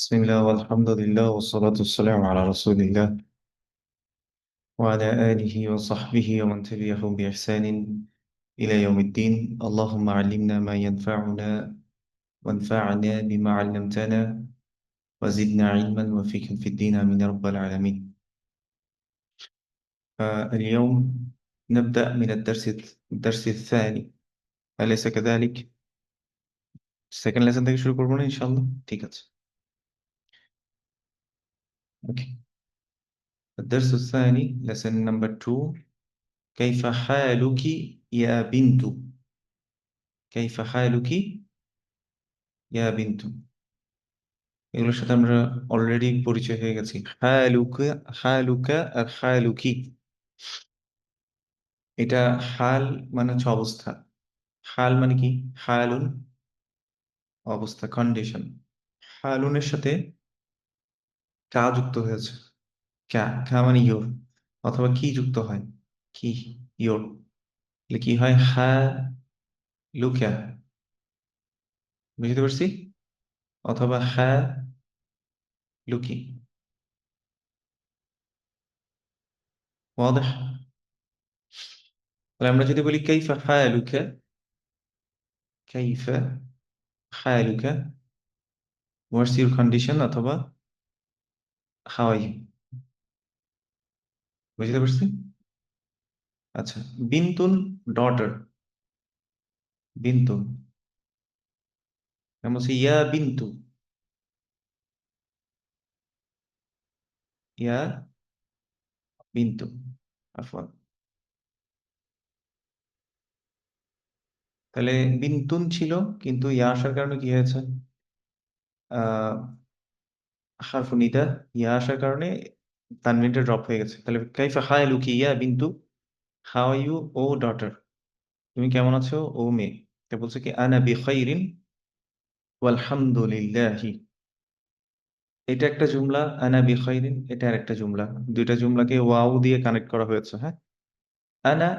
بسم الله والحمد لله والصلاة والسلام على رسول الله وعلى آله وصحبه ومن تبعهم بإحسان إلى يوم الدين. اللهم علمنا ما ينفعنا وانفعنا بما علمتنا وزدنا علما وفقها في الدين، آمين يا رب العالمين. اليوم نبدأ من الدرس الثاني، أليس كذلك؟ Second lesson থেকে শুরু করবো না ইনশাআল্লাহ? ঠিক আছে, ওকে। الدرس الثاني lesson number 2. كيف حالك يا بنت؟ كيف حالك يا بنت؟ এগুলোর সাথে আমরা অলরেডি পরিচয় হয়ে গেছি। হালুকা, হালুকা আর হালুকি। এটা হাল মানে হচ্ছে অবস্থা। হাল মানে কি? হালুন অবস্থা, কন্ডিশন। হালুনের সাথে কা যুক্ত হয়েছে। কা, কা মানে ইয়োর, অথবা কি যুক্ত হয়, কি, ইয়োর। তাহলে কি হয়? হা লুকা, বুঝতে পারছি? অথবা হা লুকি। ওয়াদাহ? তাহলে আমরা যদি বলি কাইফা হালুকা, কাইফা হালুকা, হোয়াটস ইউর কন্ডিশন, অথবা হাউ আর ইউ। বুঝতে পারছি? আচ্ছা, বিন্তুন ডটার, বিন্তুন। আমি বলছি ইয়া বিন্তু, ইয়া বিন্তু, আফওয়ান। তাহলে বিন্তুন ছিল, কিন্তু ইয়া আসার কারণে কি হয়েছে? আহ হারফু নিদা, ইয়া আসার কারণে তানবিনটা ড্রপ হয়ে গেছে। তাহলে কাইফা হায়ালুকি ইয়া বিন্তু, how are you O daughter, তুমি কেমন আছো ও মেয়ে। তা বলছে কি আনা বিখাইরিন ওয়ালহামদুলিল্লাহি। এটা একটা জুমলা, আনা বিখাইরিন এটা আরেকটা জুমলা। দুইটা জুমলাকে ওয়াও দিয়ে কানেক্ট করা হয়েছে, হ্যাঁ। আনা,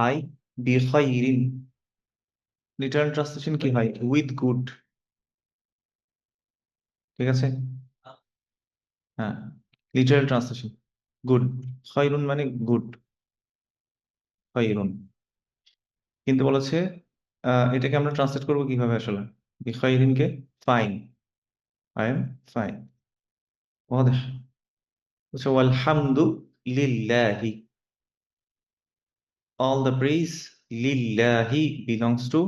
আই, বিখাইরিন, লিটারাল ট্রান্সলেশন কি হয়? With good. ঠিক আছে, হ্যাঁ, লিটারাল ট্রান্সলেশন গুড। খায়রুন মানে গুড, খায়রুন। কিন্তু বলেছে এটাকে আমরা ট্রান্সলেট করবো কিভাবে আসলে? বিখাইরিনকে ফাইন, আই এম ফাইন। ওয়াদাহ? বলছে ওয়ালহামদু লিল্লাহি, all the praise lillahi belongs to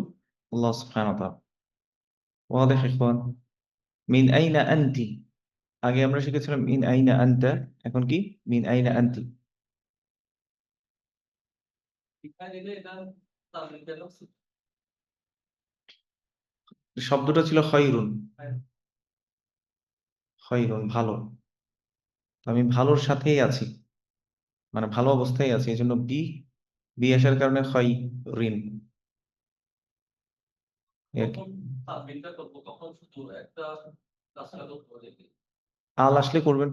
Allah subhanahu wa ta'ala. ওয়াদাহ Ikhwan? মিন আইনা আনতি, আগে আমরা শিখেছিলাম মিন আইনা আনতা, এখন কি মিন আইনা আনতি। শব্দটা ছিল খয়রুন, খয়রুন ভালো। তো আমি ভালোর সাথেই আছি, মানে ভালো অবস্থায় আছি, এই জন্য বি, বি আসার কারণে খয় ঋণ। আল আসলে করবেন,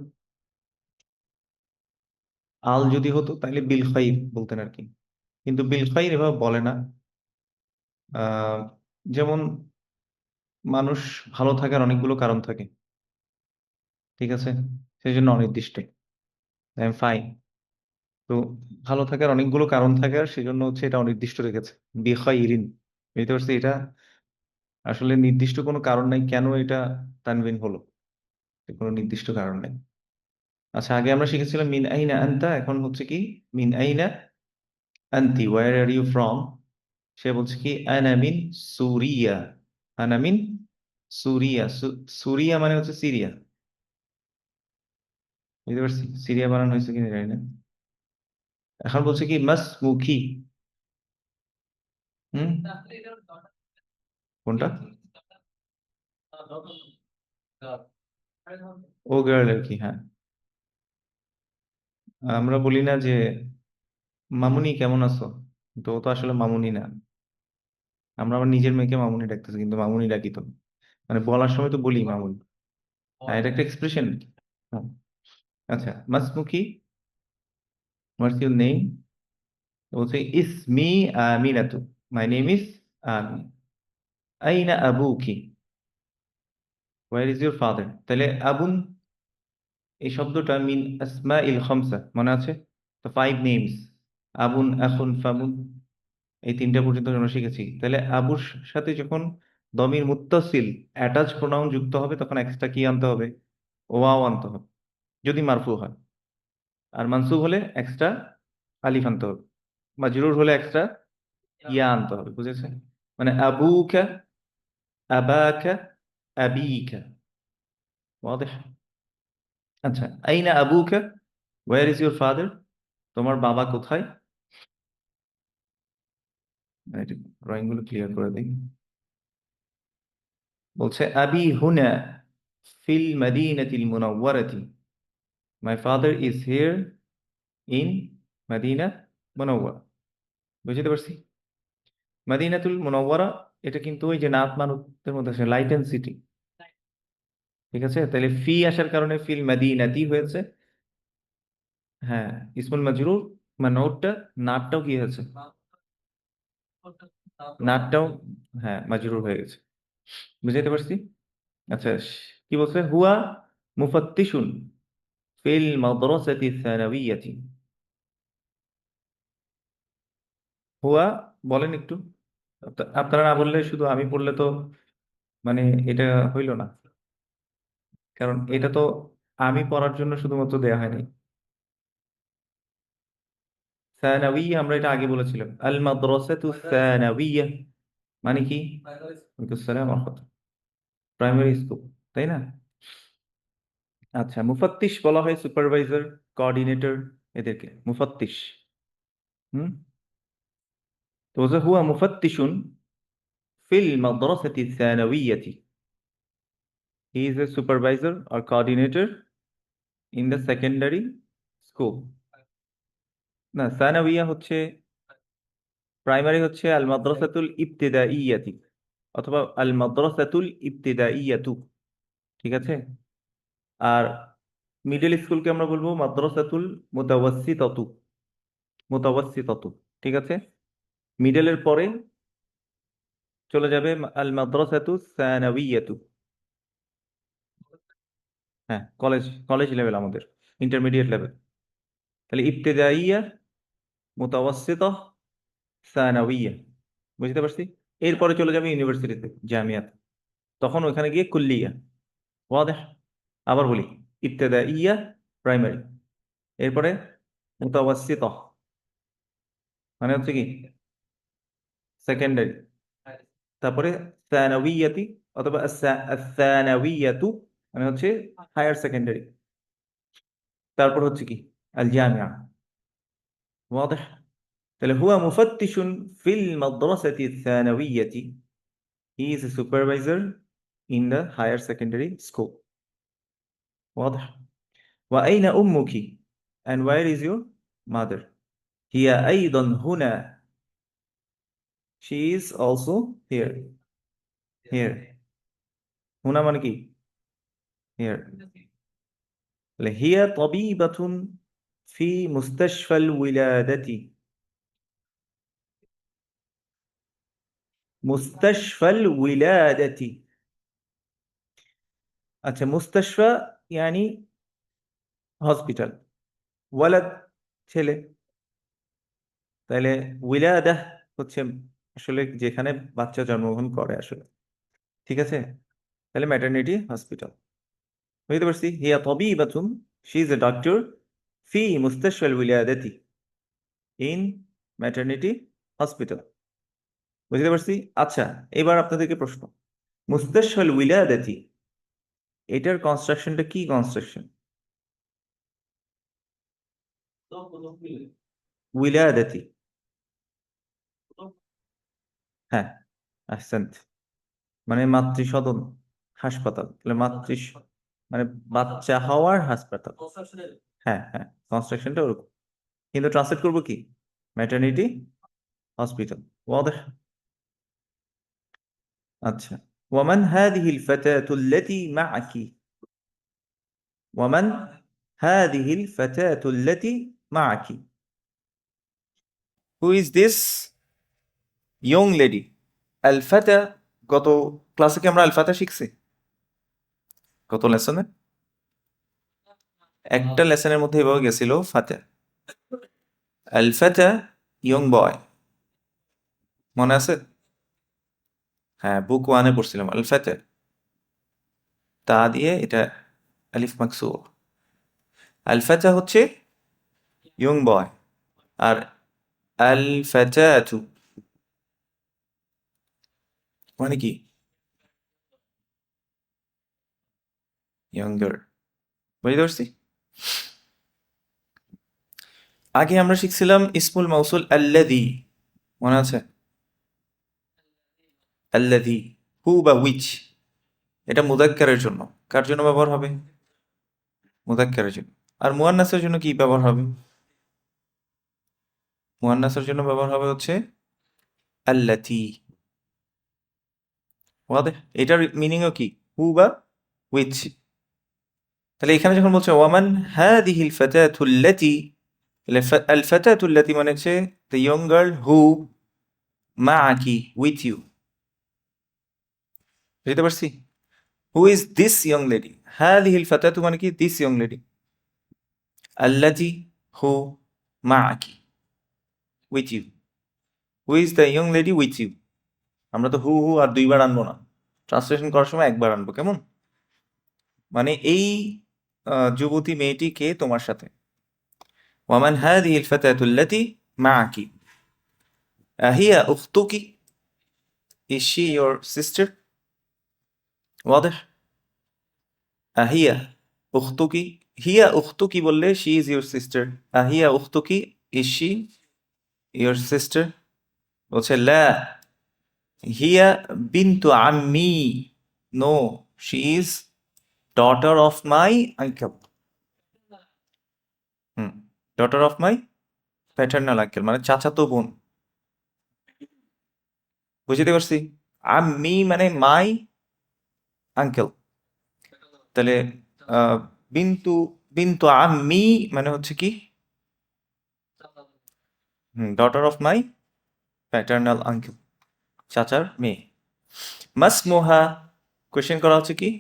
আল যদি হতো তাহলে বিল খাইর বলতেন আর কি, কিন্তু বিল খাইর এভাবে বলে না। আহ যেমন মানুষ ভালো থাকার অনেকগুলো কারণ থাকে, ঠিক আছে, সেই জন্য অনির্দিষ্ট। আই এম ফাইন, তো ভালো থাকার অনেকগুলো কারণ থাকে, আর সেজন্য হচ্ছে এটা অনির্দিষ্ট রেখেছে বিখাইরিন। বুঝতে পারছি? এটা আসলে নির্দিষ্ট কোনো কারণ নাই কেন এটা তানবিন হলো, এর কোনো নির্দিষ্ট কারণ নেই। আচ্ছা, আগে আমরা শিখেছিলাম মিন আইনা আনতা, এখন হচ্ছে কি মিন আইনা আনতি, ওয়ার আর ইউ ফ্রম। সে বলছে কি আনা মিন সুরিয়া, আনা মিন সুরিয়া। সুরিয়া মানে হচ্ছে সিরিয়া। বুঝতে পারছি? সিরিয়া বানানো হয়েছে কিনা জানি না। এখন বলছে কি মাসমুখি। হুম, কোনটা? ও গার্ল আর কি, হ্যাঁ। আমরা বলি না যে মামুনি কেমন আছো, তো ও তো আসলে মামুনি না। আমরা আমার নিজের মেয়েকে মামুনি ডাকতেছি, কিন্তু মামুনি ডাকি তো না। মানে বলার সময় তো বলি মামুনি, হ্যাঁ, এটা একটা এক্সপ্রেশন। আচ্ছা, মাসমুখি, হোয়াটস ইউর নেম? বলছে ইসমি আমিনাতু, মাই নেম ইজ আমিন। আইনা আবুকি, হোয়ার ইজ ইউর ফাদার, তাহলে আবুন এই শব্দটা মিন আসমা ইল খামসা, মনে আছে তো? 5 নেমস, আবুন, আখুন, ফাবুন, এই 3টা পর্যন্ত আমরা শিখেছি। তাহলে আবুর সাথে যখন দমির মুত্তাসিল অ্যাটাচ প্রোনাউন যুক্ত হবে তখন এক্সট্রা কি আনতে হবে? ওয়াও আনতে হবে, যদি মারফু হয়। আর মানসুব হলে এক্সট্রা আলিফ আনতে হবে। মাজরুর হলে এক্সট্রা ইয়া আনতে হবে, বুঝেছেন? মানে আবুকা, আবাকা, আবিকা। ওয়াদেহ? আচ্ছা, আইনা আবুকা, ওয়্যার ইজ ইউর ফাদার, তোমার বাবা কোথায়? ড্রয়িং গুলো ক্লিয়ার করে দিই। বলছে আবি হুনা ফিল মাদিনাতিল মুনাওয়ারাতি, my father is here in Madina Munawwara. বুঝতে পারছি? মাদিনাতুল মুনাওয়ারা এটা কিন্তু ওই যে নাত মানুষদের মধ্যে আছে, লাইট এন্ড সিটি। ঠিক আছে, তাহলে ফি আসার কারণে ফিল মাদিনাতি হয়েছে। হ্যাঁ, ইসমুল মাজরুর, মানে ওটা নাটটাও কি হয়েছে? নাটটাও হ্যাঁ মাজরুর হয়ে গেছে। বুঝাইতে পারছি? আচ্ছা, কি বলছে? হুয়া মুফাত্তিশুন ফিল মাদ্রাসাতি সানাবিয়াতি। হুয়া, বলেন একটু। আপনারা না বললে, শুধু আমি পড়লে তো মানে এটা হইল না, কারণ এটা তো আমি পড়ার জন্য শুধুমাত্র দেয়া হয়নি। সানাউইয়া আমরা এটা আগে বলেছিলাম, আল মাদ্রাসাতু সানাউইয়া মানে কি? ওয়ালাইকুম আসসালাম ওয়া রাহমাতুল্লাহ। প্রাইমারি স্কুল, তাই না? আচ্ছা, মুফাত্তিশ বলা হয় সুপারভাইজার, কোঅর্ডিনেটর, এদেরকে মুফাত্তিশ। হুম, তো বলছে হুয়া মুফাত্তিশুন ফিল মাদ্রাসাতি সানাউইয়াতি, he is a supervisor or coordinator in the secondary school. না, সানাউইয়া হচ্ছে, প্রাইমারি হচ্ছে আল মাদ্রাসাতুল ইবতিদাইয়াতি অথবা আল মাদ্রাসাতুল ইবতিদাইয়াতু। ঠিক আছে? আর মিডল স্কুলকে আমরা বলবো মাদ্রাসাতুল মুতাওয়াসসিতাতু, মুতাওয়াসসিতাতু। ঠিক আছে? মিডলের পরে চলে যাবে আল মাদ্রাসাতু সানাওয়িয়াতু। হ্যাঁ, কলেজ, কলেজ লেভেল আমাদের, ইন্টারমিডিয়েট লেভেল। তাহলে ইবতিদাইয়া, মুতাওয়াসসিতা, সানাওয়িয়া। বুঝতে পারছি? এরপরে চলে যাবে ইউনিভার্সিটিতে, জামিয়াত, তখন ওখানে গিয়ে কুল্লিয়া। ওয়াদেহ? আবার বলি, ইবতিদাইয়া প্রাইমারি, এরপরে মুতাওয়াসসিতা মানে হচ্ছে কি সেকেন্ডারি, তারপরে সানাউইয়াতি অথবা সানাউইয়াতু মানে হচ্ছে হায়ার সেকেন্ডারি, তারপর হচ্ছে কি আল জামিয়া। ওয়াضح? তাহলে হুয়া মুফাত্তিশুন ফিল মাদ্রাসাতি সানাউইয়াতি, he is a supervisor in the higher secondary school. ওয়াضح? ওয়া আইনা উম্মুকি, and where is your mother? Hiya আইদান হুনা, she is also here. Here, হুনা মানে কি? Here. هي طبيبة في مستشفى الولادة. مستشفى الولادة। আচ্ছা, মুস্তাশফা يعني হসপিটাল, ওয়ালাদ ছেলে, তাহলে উইলাদা হচ্ছে আসলে যেখানে বাচ্চা জন্মগ্রহণ করে আসলে। ঠিক আছে? তাহলে ম্যাটারনিটি হসপিটাল। বুঝতে পারছি? হিয়া তাবিবাতুন, শি ইজ এ ডক্টর, ফি মুস্তাশফাল উইলাদাতি, ইন ম্যাটারনিটি হসপিটাল। বুঝতে পারছি? আচ্ছা, এবার আপনাদেরকে প্রশ্ন, মুস্তাশফাল উইলাদাতি এটার কনস্ট্রাকশনটা কি কনস্ট্রাকশন? উইলাদাতি, হ্যাঁ, আহসান্ত, মানে মাতৃসদন, হাসপাতাল, তাহলে মানে বাচ্চা হওয়ার হাসপাতাল। হ্যাঁ হ্যাঁ, কনস্ট্রাকশনটা ওরকম, কিন্তু ট্রান্সলেট করবো কি? Maternity hospital. ওয়াদেহ? আচ্ছা, ওয়ামান হাদিহিল ফাতাতুল্লাতি মাআকি, ওয়ামান হাদিহিল ফাতাতুল্লাতি মাআকি, who is this young lady? আল ফাতা, গত ক্লাসে কি আমরা আল ফাতা শিখছি? কত লেসনে? একটা লেসনের মধ্যে এভাবে গেছিল ফাতা। আল ফাতা ইয়ং বয়, মনে আছে? হ্যাঁ, বুক ওয়ানে পড়ছিলাম আল ফাতা, তা দিয়ে এটা আলিফ মাকসুর। আল ফাতা হচ্ছে ইয়ং বয়, আর আল ফাতাতু মানে কি? ইয়ঙ্গার। বুঝতে পারছি? আগে আমরা শিখছিলাম ইসমুল মাউসুল আল্লাযী, মনে আছে? আল্লাযী, হু বা হুইচ, এটা মুযাক্কারের জন্য। কার জন্য ব্যবহার হবে? মুযাক্কারের জন্য। আর মুয়ান্নাসের জন্য কি ব্যবহার হবে? মুয়ান্নাসের জন্য ব্যবহার হবে হচ্ছে আল্লাতী। ওয়াদেহ? এটার মিনিংও কি? হু বা হুইচ। তাহলে এখানে যখন বলছে ওয়ামান হাদিহিল ফাতাতুল্লাতী, তাহলে আল ফাতাতুল্লাতী মানে হচ্ছে দ্য ইয়ং গার্ল হু মাআকি, উইথ ইউ। বুঝতে পারছি? Who is this young lady? হাদিহিল ফাতাতু মানে কি? This young lady. আল্লাতী, হু মাআকি, with you. Who is the young lady with you. আমরা তো হু হু আর দুইবার আনবো না, ট্রান্সলেশন করার সময় একবার আনবো, কেমন? মানে এই যুবতী মেয়েটি কে তোমার সাথে? ওয়ামান হাদিহিল ফাতাতুল্লাতী মাআকি আহিয়া উখতুকি, ইজ শি ইয়োর সিস্টার? ওয়াদেহ? আহিয়া উখতুকি, হিয়া উখতুকি বললে শি ইজ ইয়োর সিস্টার, আহিয়া উখতুকি, ইজ শি ইয়োর সিস্টার? বলছে লা হিয়া বিনতু আম্মি, no she is daughter of my uncle. হুম, daughter of my paternal uncle মানে চাচাতো বোন। বুঝতে পারছি? আম্মি মানে মাই আঙ্কেল। তাহলে আহ, বিন্তু বিন্তু আম্মি মানে হচ্ছে কি? Daughter of my paternal uncle, চাচার মেয়ে। মাসমুহা, কোয়েশ্চেন করা হচ্ছে কি?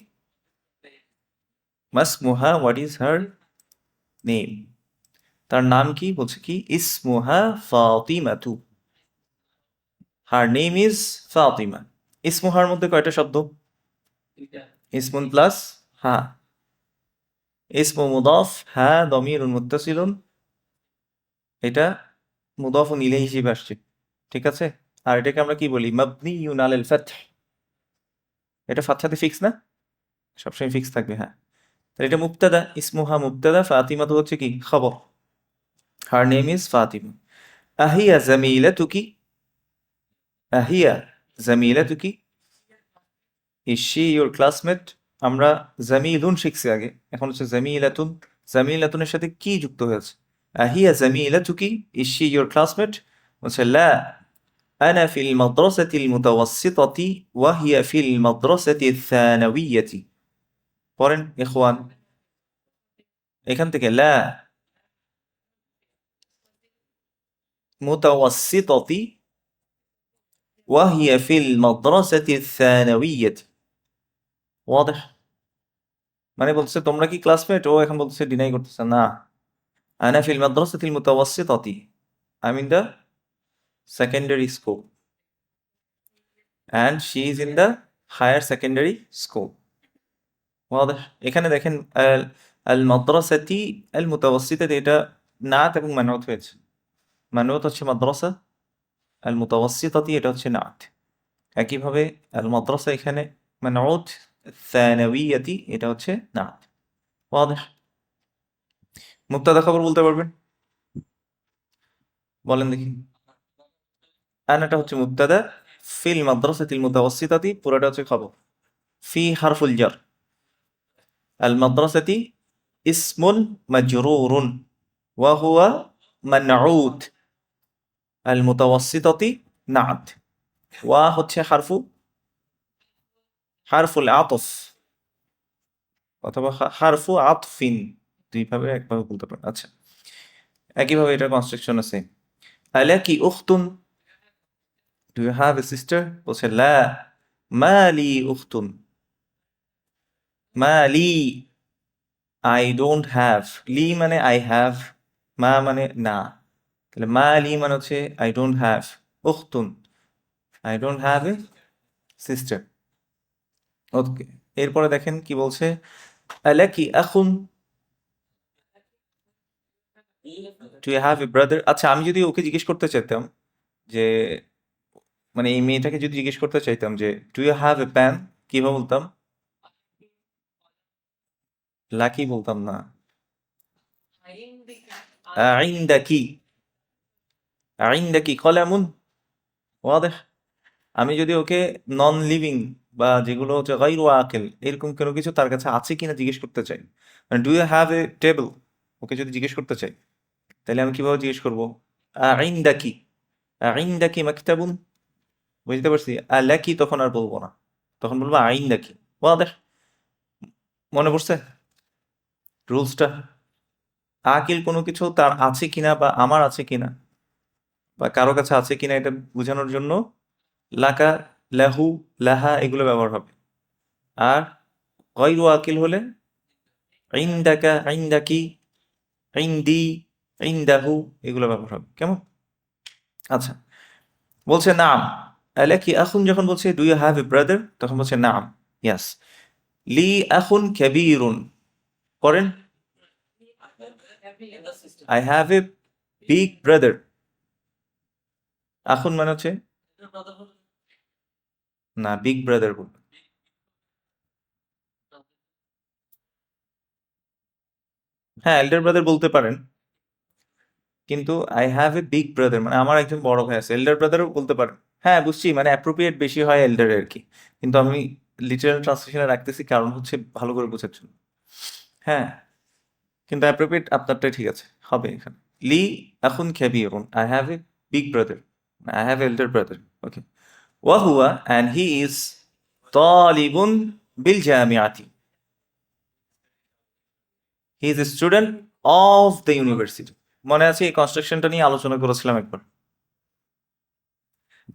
মাসমুহা, হোয়াট ইজ হার নেম? তার নাম কি? বলছে কি ইসমুহা ফাতিমাতু, হার নেম ইজ ফাতিমা। ইসমুহার মধ্যে কয়টা শব্দ? ইসমুন প্লাস হা, ইসমু মুদাফ, হা দমিরুন মুত্তাসিলুন, এটা মুদাফুন ইলাইহি হিসেবে আসছে, ঠিক আছে? আর এটাকে আমরা কি বলি? মাবনিয়ুন আলাল ফাতহ। এটা ফাতহাতে ফিক্স না? সবসময় ফিক্স থাকবে, হ্যাঁ। তাহলে এটা মুবতাদা, ইসমুহা মুবতাদা, ফাতিমা তো হচ্ছে কি খবর। Her name is Fatima. আহিয়া জামিলাতুকি, আহিয়া জামিলাতুকি, ইজ শি ইওর ক্লাসমেট? আমরা জামিলুন শিখছি আগে, এখন হচ্ছে জামিলাতুন। জামিলাতুনের সাথে কি যুক্ত হয়েছে? আহিয়া জামিলাতুকি, ইজ শি ইওর ক্লাসমেট? বলছে লা আনা ফিল মাদ্রাসাতিল মুতাওয়াসসিতাতি ওয়া হিয়া ফিল মাদ্রাসাতি থানাওয়িয়াতি। পড়েন ইখওয়ান, এখান থেকে লা মুতাওয়াসসিতাতি ওয়া হিয়া ফিল মাদ্রাসাতি থানাওয়িয়াতি। ওয়াদেহ? মানে বলছে তোমরা কি ক্লাসমেট? ও এখন বলছে, ডিনাই করতেছে, না আনা ফিল মাদ্রাসাতিল মুতাওয়াসসিতাতি, I mean the secondary school and she is in the higher secondary school. ওয়াদেহ? এখানে দেখেন আল আল মাদ্রাসাতি আল মুতাওয়াসসিতাতি, এটা নাত এবং মানউত হয়েছে। মানউত হচ্ছে মাদ্রাসা, আল মুতাওয়াসসিতাতি এটা হচ্ছে নাত। একইভাবে আল মাদ্রাসা এখানে মানউত, থানাওয়িয়াতি এটা হচ্ছে নাত। ওয়াদেহ? মুবতাদা খবর বলতে পারবেন? বলেন দেখি। আনাটা হচ্ছে মুবতাদা, ফিল মাদ্রাসাতিল মুতাওয়াসসিতাতি পুরোটা হচ্ছে খবর। ফি হারফুল জার, আল মাদ্রাসাতি ইসমুন মাজরুরুন ওয়া হুয়া মানউত, আল মুতাওয়াসসিতাতি নাত। ওয়া হচ্ছে হারফুল আতফ অথবা হারফু আতফিন, দুইভাবে একভাবে বলতে পারেন। আচ্ছা, একইভাবে এটা কনস্ট্রাকশন আছে। আলাকি উখতুন, do you have a sister? বলছে লা মা লি উখতুন, মা লি, আই ডোন্ট হ্যাভ। লি মানে আই হ্যাভ, মা মানে না। তাহলে মা লি মানে হচ্ছে আই ডোন্ট হ্যাভ উখতুন, I don't have a sister. Okay, এরপরে দেখেন কি বলছে, আলাকি আখুন, do you have a brother. আচ্ছা, আমি যদি ওকে জিজ্ঞেস করতে চাইতাম যে, মানে এই মেয়েটাকে যদি জিজ্ঞেস করতে চাইতাম যে do you have a pen, কিভাবে বলতাম? লাকি বলতাম না, আইন্দাকি, আইন্দাকি কলামুন, ওয়াদেহ। আমি যদি ওকে নন লিভিং বা যেগুলো হচ্ছে গায়রু আকিল এরকম কোনো কিছু তার কাছে আছে কিনা জিজ্ঞেস করতে চাই, মানে do you have a table, okay যদি জিজ্ঞেস করতে চাই, তাহলে আমি কিভাবে জিজ্ঞেস করবো? আইন্দাকি, আইন্দাকি মাকতাবুন। বুঝতে পারছি? আলাকি তখন আর বলবো না, তখন বলবো আইন্দাকি। ওয়াদেহ, মনে পড়ছে রুলসটা? আকিল কোনো কিছু তার আছে কিনা বা আমার আছে কিনা বা কারো কাছে আছে কিনা এটা বোঝানোর জন্য লাকা, লাহু, লাহা এগুলো ব্যবহার হবে। আর গয়রু আকিল হলে ইনদাকা, ইনদাকি, ইনদি, ইনদাহু এগুলো ব্যবহার হবে। কেমন? আচ্ছা, বলছে নাম। আলাকি আখুন যখন বলছে do you have a brother, তখন বলছে নাম, ইয়াস। লি আখুন কাবীরুন, করেন I have a big brother. আখুন মানে হচ্ছে না, বিগ ব্রাদার বলবেন। হ্যাঁ, এল্ডার ব্রাদার বলতে পারেন, কিন্তু I have a big brother মানে আমার একজন বড় ভাই আছে, এল্ডার ব্রাদারও বলতে পারেন। হ্যাঁ বুঝছি, মানে অ্যাপ্রোপ্রিয়েট বেশি হয় এল্ডার আর কি, কিন্তু আমি লিটারাল ট্রান্সলেশনে রাখতেছি কারণ হচ্ছে ভালো করে বোঝার জন্য। হ্যাঁ, কিন্তু অ্যাপ্রোপ্রিয়েট আপনারটাই ঠিক আছে, হবে এখানে। লি এখন খেবি এখন I have a big brother, I have elder brother. Okay, ওয়াহুয়া অ্যান্ড হি ইজ তালিবুন বিল জামিআতি, he is a student of the university. মনে আছে এই কনস্ট্রাকশনটা নিয়ে আলোচনা করেছিলাম একবার।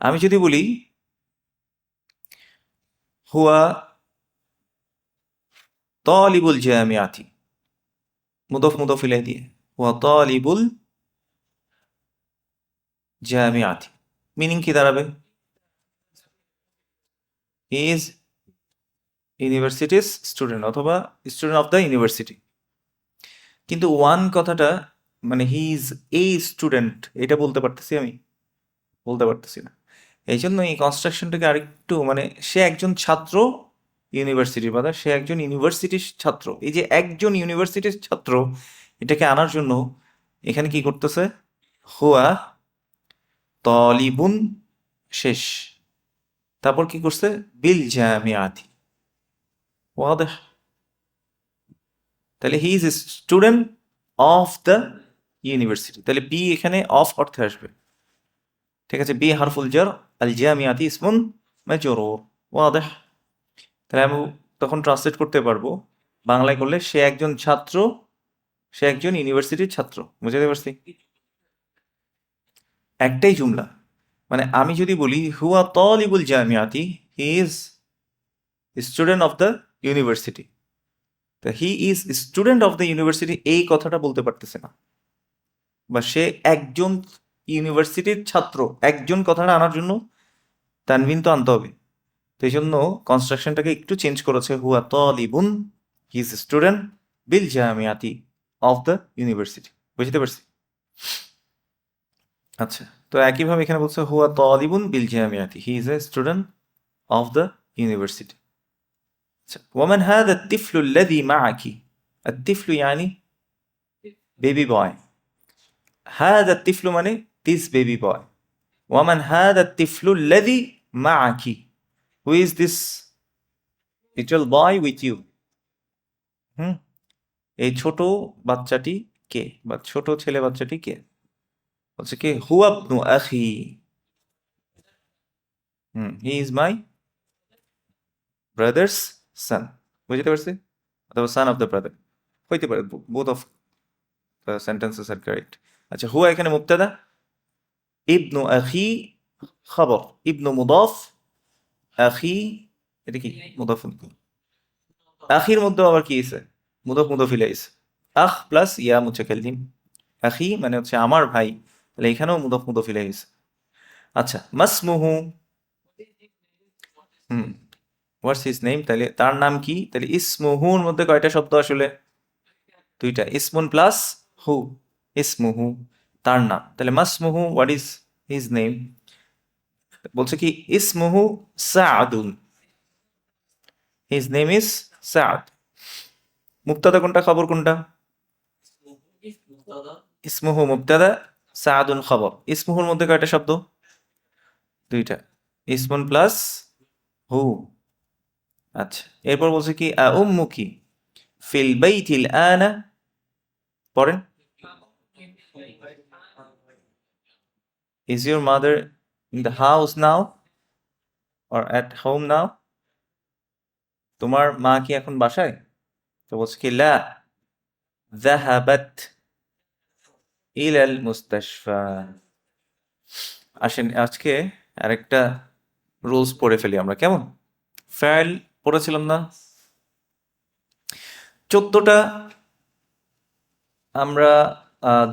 আমি যদি বলি হুয়া তালিবুল জামিআতি, মুদফ মুদফ ইলাইহি দিয়ে, হুয়া তালিবুল জামিআতি, মিনিং কি দাঁড়াবে? হি ইজ ইউনিভার্সিটিস স্টুডেন্ট অথবা স্টুডেন্ট অফ দ্য ইউনিভার্সিটি। কিন্তু ওয়ান কথাটা, মানে হি ইজ এ স্টুডেন্ট, এটা বলতে পারতেছি আমি? বলতে পারতেছি না। এই জন্য এই কনস্ট্রাকশনটাকে আরেকটু, মানে সে একজন ছাত্র ইউনিভার্সিটির, বা সে একজন ইউনিভার্সিটির ছাত্র, এই যে একজন ইউনিভার্সিটির ছাত্র, এটাকে আনার জন্য এখানে কি করতেছে? হুয়া তলিবুন শেষ, তারপর কি করছে? বিল জামিআতি। ওয়াদেহ? তাহলে হি is student of the university, তাহলে বি এখানে অফ অর্থে আসবে। ঠিক আছে, বি হারফুল জার, আল জামিআতি ইসমুন মাজরুর। ওয়াদেহ? তাহলে আমি তখন ট্রান্সলেট করতে পারবো, বাংলায় করলে সে একজন ছাত্র, সে একজন ইউনিভার্সিটির ছাত্র। বুঝতে পারছি? একটাই জুমলা। মানে আমি যদি বলি হুয়া তালিবুল জামিআতি, he is student of the university, তা he is student of the university এই কথাটা বলতে পারতেছে না, বা সে একজন ইউনিভার্সিটির ছাত্র, একজন কথাটা আনার জন্য তানভিন তো আনতে হবে। তো এই জন্য কনস্ট্রাকশনটাকে একটু চেঞ্জ করেছে, হুয়া তালিবুন, হি ইজ স্টুডেন্ট বিল জামিয়াতি অফ দ্য ইউনিভার্সিটি। বুঝতে পারছি? আচ্ছা, তো একইভাবে এখানে বলছে হুয়া তালিবুন বিল জামিয়াতি, he is a student of the university. আচ্ছা, ওয়ামান হাদা الطفل الذي معك, الطفل يعني বেবি বয়, هذا الطفل মানে this baby boy. ومن هذا الطفل الذي معك, who is this little boy with you? হুম, এই ছোট বাচ্চাটি কে, বা ছোট ছেলে বাচ্চাটি কে? বলছে কি হুয়া ইবনু আখি, হি ইজ মাই ব্রাদার্স সান। বুঝতে পারছি? অথবা সান অফ দ্য ব্রাদার হইতে পারে, both of the sentences are correct. আচ্ছা, হুয়া এখানে মুবতাদা, ইবনু আখি খবর, ইবনু মুদাফ, আখি এটা কি মুদাফ, আখির মধ্যে আবার কি হয়েছে? মুদফ মুদফ ইলাইহি। আখ প্লাস ইয়া মুতাকাল্লিম। আখি মানে হচ্ছে আমার ভাই, তাহলে এখানেও মুদফ মুদফ ইলাইহি। আচ্ছা, মাসমুহু। হুম, হোয়াটস হিজ নেম, তাহলে তার নাম কি? তাহলে ইসমুহুর মধ্যে কয়টা শব্দ আসলে? দুইটা, ইসমুন প্লাস হু। ইসমুহু তার নাম, তাহলে মাসমুহু হোয়াট ইজ হিজ নেম? বলছে কি ইসমুহু সাআদুন, হিজ নেম ইজ সাআদ। মুবতাদা কোনটা, খবর কোনটা? ইসমুহু মুবতাদা, সাআদুন খবর। ইসমুহুর মধ্যে কয়টা শব্দ? দুইটা, ইসমুন প্লাস হু। আচ্ছা, এরপর বলছে কি উম্মুকি ফিল বাইতিল আনা, পড়েন। Is your mother in the house now or at home নাও? তোমার মা কি এখন বাসায়? তো বলছে কি লা যাহাবাত ইলাল মুস্তাশফা। আসেন আজকে আরেকটা রুলস পড়ে ফেলি আমরা, কেমন? ফাইল পড়েছিলাম না? 14টা আমরা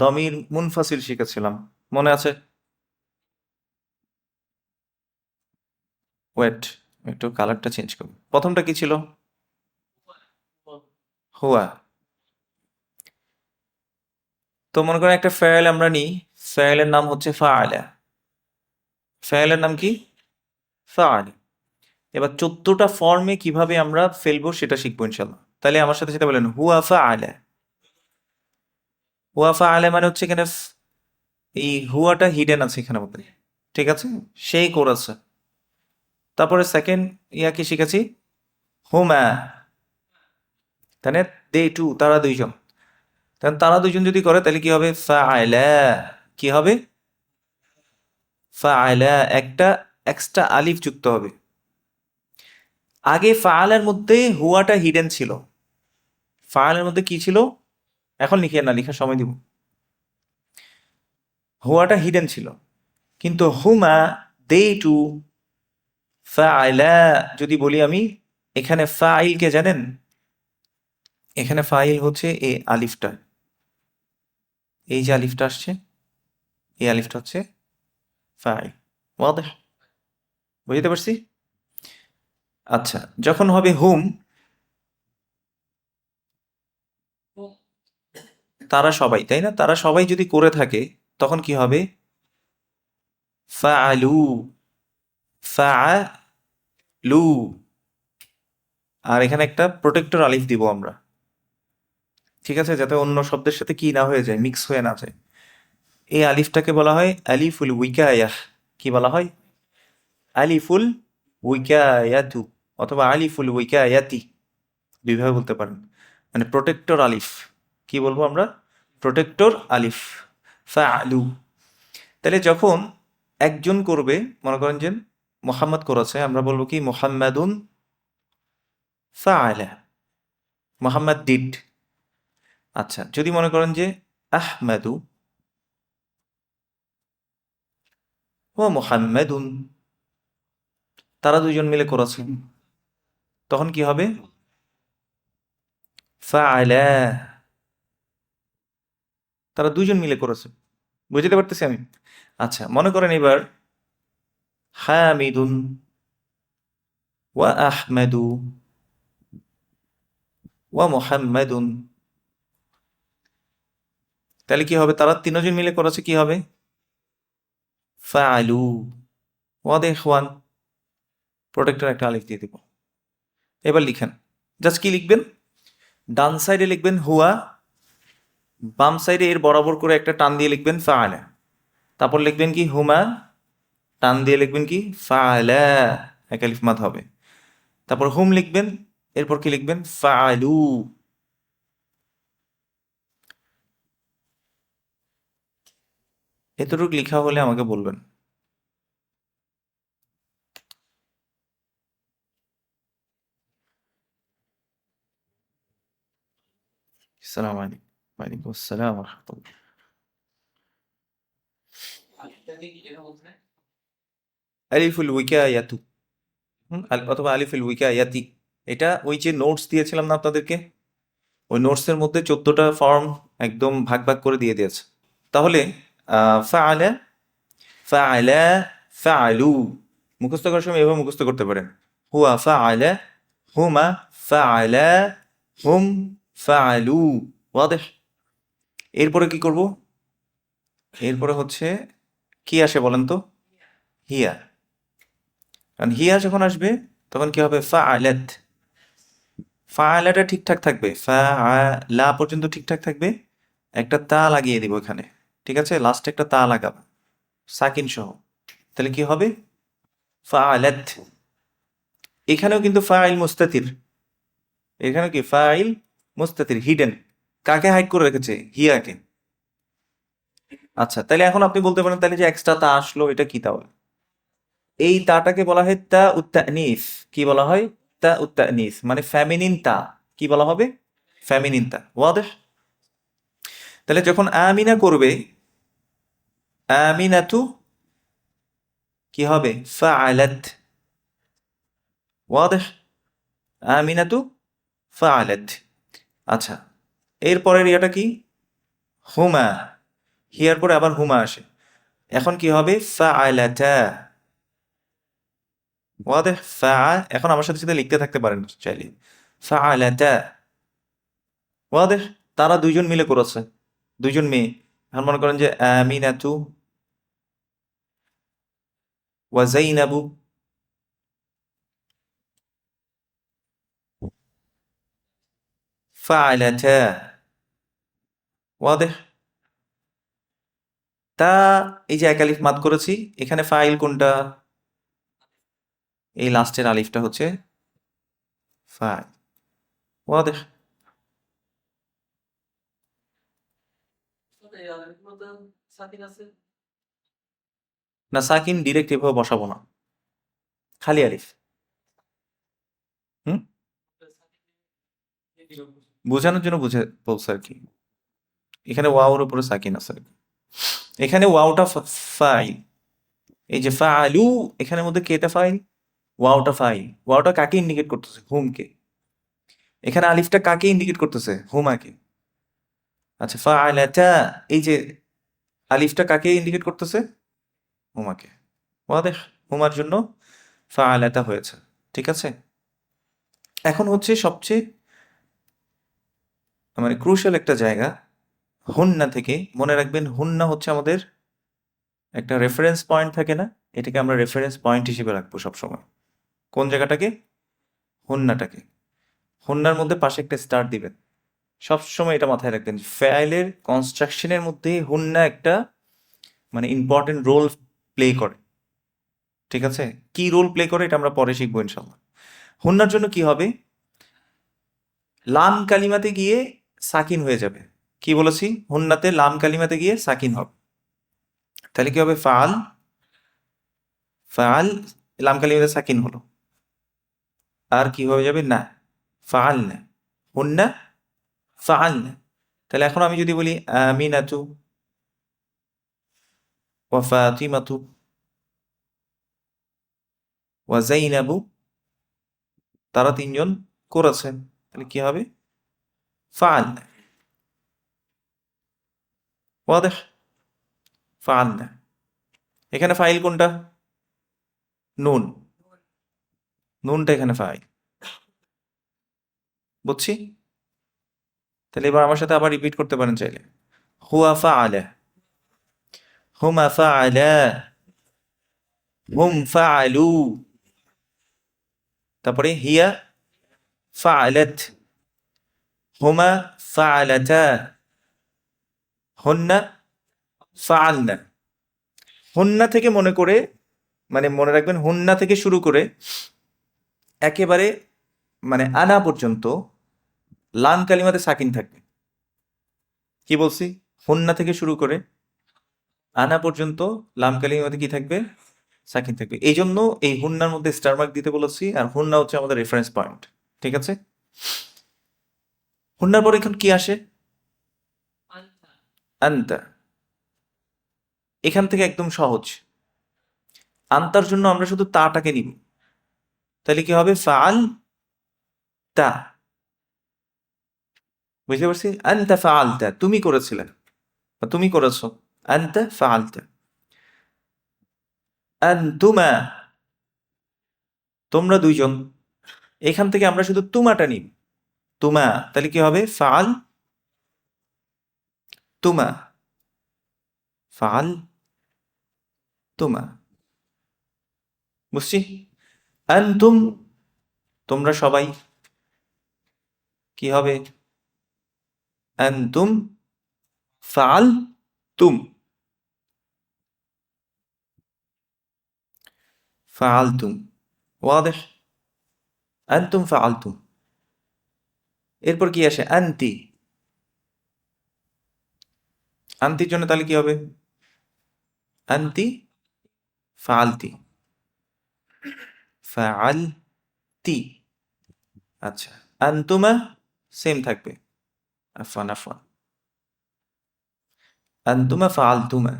দমির মুনফাসিল শিখেছিলাম, মনে আছে? ওয়েট, একটু কালারটা চেঞ্জ করব। প্রথমটা কি ছিল? হুয়া। তো মনে করেন একটা ফাইল আমরা নিই, ফাইলের নাম হচ্ছে ফাআলা। ফাইলের নাম কি? ফাআল। এবার 14টা ফর্মে কিভাবে আমরা ফেলবো সেটা শিখবো ইনশাল্লাহ। তাহলে আমার সাথে সাথে বলেন হুয়া ফাআলা। হুয়া ফাআলা মানে হচ্ছে এখানে এই হুয়াটা হিডেন আছে এখানে মধ্যে, ঠিক আছে? সেই করেছে। তারপরে সেকেন্ড ইয়া কি শিখেছি? হুমা, তাহলে দে টু, তারা দুইজন। তাহলে তারা দুইজন যদি করে তাহলে কি হবে? ফাআলা। কি হবে? ফাআলা, একটা এক্সট্রা আলিফ যুক্ত হবে। আগে ফাআলার মধ্যে হুয়াটা হিডেন ছিল। ফাআলার মধ্যে কি ছিল? এখন লিখিয়ে না, লিখার সময় দিব। হুয়াটা হিডেন ছিল, কিন্তু হুমা, দে টু, ফাআলা যদি বলি আমি, এখানে ফাইল কে জানেন? এখানে ফাইল হচ্ছে এই আলিফটা, এই যে আলিফটা আসছে, এই আলিফটা হচ্ছে ফাইল। ওয়াদেহ? বুঝতে পারছি? আচ্ছা, যখন হবে হুম, তারা সবাই, তাই না? তারা সবাই যদি করে থাকে তখন কি হবে? ফাআলু, ফাআলু। আর এখানে একটা প্রোটেক্টর আলিফ দিব আমরা, ঠিক আছে? যাতে অন্য শব্দের সাথে কি না হয়ে যায়, মিক্স হয়ে না যায়। এই আলিফটাকে বলা হয় আলিফুল উইকায়াহ। কি বলা হয়? আলিফুল উইকায়াতু, অথবা আলিফুল উইকায়াতি, দুইভাবে বলতে পারেন। মানে প্রোটেক্টর আলিফ। কি বলবো আমরা? প্রোটেক্টর আলিফ। ফাআলু। তাহলে যখন একজন করবে, মনে করেন যে মোহাম্মদ করেছে, আমরা বলবো কি মোহাম্মদুন ফাআলা, মোহাম্মদ ডিড। আচ্ছা, যদি মনে করেন যে আহমেদু ও মোহাম্মদুন, তারা দুইজন মিলে করেছে, তখন কি হবে? ফাআলা, তারা দুইজন মিলে করেছে। বুঝতে পারতেছি আমি? আচ্ছা, মনে করেন এবার হামিদুন ওয়া আহমেদু ওয়া মোহাম্মদুন, তাহলে কি হবে? তারা তিনজন মিলে করেছে, কি হবে? ফাআলু। ওয়াদেহ ওয়ান, প্রোটেক্টর একটা আলিফ দিয়ে দিব। এবার লিখেন, জাস্ট কি লিখবেন? ডান সাইডে লিখবেন হুয়া, বাম সাইডে এর বরাবর করে একটা টান দিয়ে লিখবেন ফাআলা। তারপর লিখবেন কি হুমা, টান দিয়ে লিখবেন কি ফাআলা, এক আলিফ মাদ হবে। তারপর হুম লিখবেন, এরপর কি লিখবেন? ফাআলু। এতটুকু লেখা হলে আমাকে বলবেন। আসসালামু আলাইকুম। ওয়ালাইকুম আসসালাম ওয়া রাহমাতুল্লাহ। আলিফুল উইকায়াতু, অথবা আলিফুল উইকায়াতি, এটা ওই যে নোটস দিয়েছিলাম না আপনাদেরকে, ওই নোটসের মধ্যে 14টা ফর্ম একদম ভাগ ভাগ করে দিয়ে দিয়েছে। তাহলে ফাআলা, ফাআলা, ফাআলু মুখস্থ করার সময় এভাবে মুখস্থ করতে পারেন। হুয়া ফাআলা, হুমা ফাআলা, হুম ফাআলু। ওয়াদেহ? এরপরে কি করব? এরপরে হচ্ছে কি আসে বলেন তো? হিয়া। কারণ হিয়া যখন আসবে তখন কি হবে? ফাআলাত। ফাআলাটা ঠিকঠাক থাকবে, লা পর্যন্ত ঠিকঠাক থাকবে। একটা তা লাগিয়ে দিব এখানে, ঠিক আছে? লাস্টে একটা তা লাগাবো সাকিন সহ। তাহলে কি হবে? ফাআলাত। এখানেও কিন্তু ফাইল মুস্তাতির, এখানে কি ফাইল মুস্তাতির, হিডেন। কাকে হাইড করে রেখেছে? হিয়াকে। আচ্ছা, তাহলে এখন আপনি বলতে পারেন তাহলে যে এক্সট্রা তা আসলো এটা কি তাহলে? এই তাটাকে বলা হয় তা উত্তানিস। কি বলা হয়? তা উত্তানিস, মানে ফ্যামিনিন তা। কি বলা হবে? ফ্যামিনিন তা। ওয়াদেহ? তাহলে যখন আমিনা করবে, আমিনাতু কি হবে? ফাআলাত। ওয়াদেহ? আমিনাতু ফাআলাত। আচ্ছা, এরপরের ইয়েটা কি? হুমা। হিয়ার পরে আবার হুমা আসে, এখন কি হবে? ফাআলাতা। ওয়াদেহ? এখন আমার সাথে সাথে লিখতে থাকতে পারেন চাইলে। ফাআলাতা। ওয়াদেহ? তারা দুইজন মিলে করেছে, দুইজন মেয়ে। এখন মনে করেন যে আমিনাতু ওয়া যাইনাবু। ফাআলাতা। ওয়াদেহ? তা, এই যে এক আলিফ মাদ করেছি, এখানে ফাইল কোনটা? এই লাস্টের আলিফটা হচ্ছে ফাইল। ওয়াদেহ? না, সাকিন ডিরেক্ট এভাবে বসাবো না, খালি আলিফ। হুম, বোঝানোর জন্য বুঝে বলছে আর কি। এখানে ওয়াওর উপরে সাকিন আছে আর কি। এখানে ওয়াওটা ফাইল। এই যে ফাআলু, এখানের মধ্যে কেটা ফাইল? ওয়াওটা ফাইল। ওয়াওটা কাকে ইন্ডিকেট করতেছে? হুমকে। এখানে আলিফটা কাকে ইন্ডিকেট করতেছে? হুমাকে। আচ্ছা, ফাআলাতা, এই যে আলিফটা কাকে ইন্ডিকেট করতেছে? হুমাকে। ওয়াদেহ? হুমার জন্য ফাআলাতা হয়েছে, ঠিক আছে? এখন হচ্ছে সবচেয়ে মানে ক্রুশাল একটা জায়গা, হুন্না থেকে। মনে রাখবেন হুন্না হচ্ছে আমাদের একটা রেফারেন্স পয়েন্ট থাকে না, এটাকে আমরা রেফারেন্স পয়েন্ট হিসেবে রাখবো সবসময়। কোন জায়গাটাকে? হুন্নাটাকে। হুন্নার মধ্যে পাশে একটা স্টার দিবেন, সবসময় এটা মাথায় রাখবেন। ফাইলের কনস্ট্রাকশনের মধ্যে হুন্না একটা মানে ইম্পর্টেন্ট রোল প্লে করে, ঠিক আছে? কি রোল প্লে করে এটা আমরা পরে শিখবো ইনশাল্লাহ। হুন্নার জন্য কি হবে? লাম কালিমাতে গিয়ে সাকিন হয়ে যাবে। কি বলেছি? হুন্নাতে লাম কালিমাতে গিয়ে সাকিন হবে। তাহলে কি হবে? ফাল, ফাল, লাম কালিমাতে সাকিন হলো। আর কি হয়ে যাবে? না, ফাল না, হুন্না ফাল না। তাহলে এখন আমি যদি বলি আমিনাতু ওয়া ফাতিমাতু ওয়া যাইনাবু, তারা তিনজন করেছেন, তাহলে কি হবে? ফাল না। ওয়াদেহ? ফাল না। এখানে ফাইল কোনটা? নুন। নুনটা এখানে ফাইল। বুঝছি? তাহলে এবার আমার সাথে আবার রিপিট করতে পারেন চাইলে। হুয়া ফাআলা, হুমা ফাআলা, হুম ফাআলু। তারপরে হিয়া ফাআলাত, হুমা ফাআলাতা, হুন্না ফাআলনা। হুন্না থেকে মনে করে, মানে মনে রাখবেন হুন্না থেকে শুরু করে একেবারে মানে আনা পর্যন্ত লাম কালিমাতে সাকিন থাকবে। কি বলছি? হুন্না থেকে শুরু করে আনা পর্যন্ত লাম কালিমাতে কি থাকবে? সাকিন থাকবে। এই জন্য এই হুন্নার মধ্যে স্টার মার্ক দিতে বলেছি, আর হুন্না হচ্ছে আমাদের রেফারেন্স পয়েন্ট, ঠিক আছে? হুন্নার পর এখন কি আসে? আনতা। এখান থেকে একদম সহজ। আনতার জন্য আমরা শুধু তাটাকে নিব, তাহলে কি হবে? ফাআল তা, বুঝতে পারছি? আনতা ফাআলতা, তুমি করেছিলে বা তুমি করেছো। আনতা ফাআলতা। আনতুমা, তোমরা দুইজন। এখান থেকে আমরা শুধু তুমাটা নিব। তুমা, তাহলে কি হবে? ফাআল তুমা, ফাআল তুমা। বুঝছি? আনতুম, তোমরা সবাই। কি হবে? আনতুম ফাআল তুম, ফাআলতুম। ওয়াদেহ? আনতুম ফাআলতুম। এরপর কি আসে? আনতি। আনতির জন্য তাহলে কি হবে? আনতি ফাআলতি, ফাআলতি। আচ্ছা, আনতুমা সেম থাকবে। আফওয়ান আফওয়ান। আনতুমা ফাআলতুমা,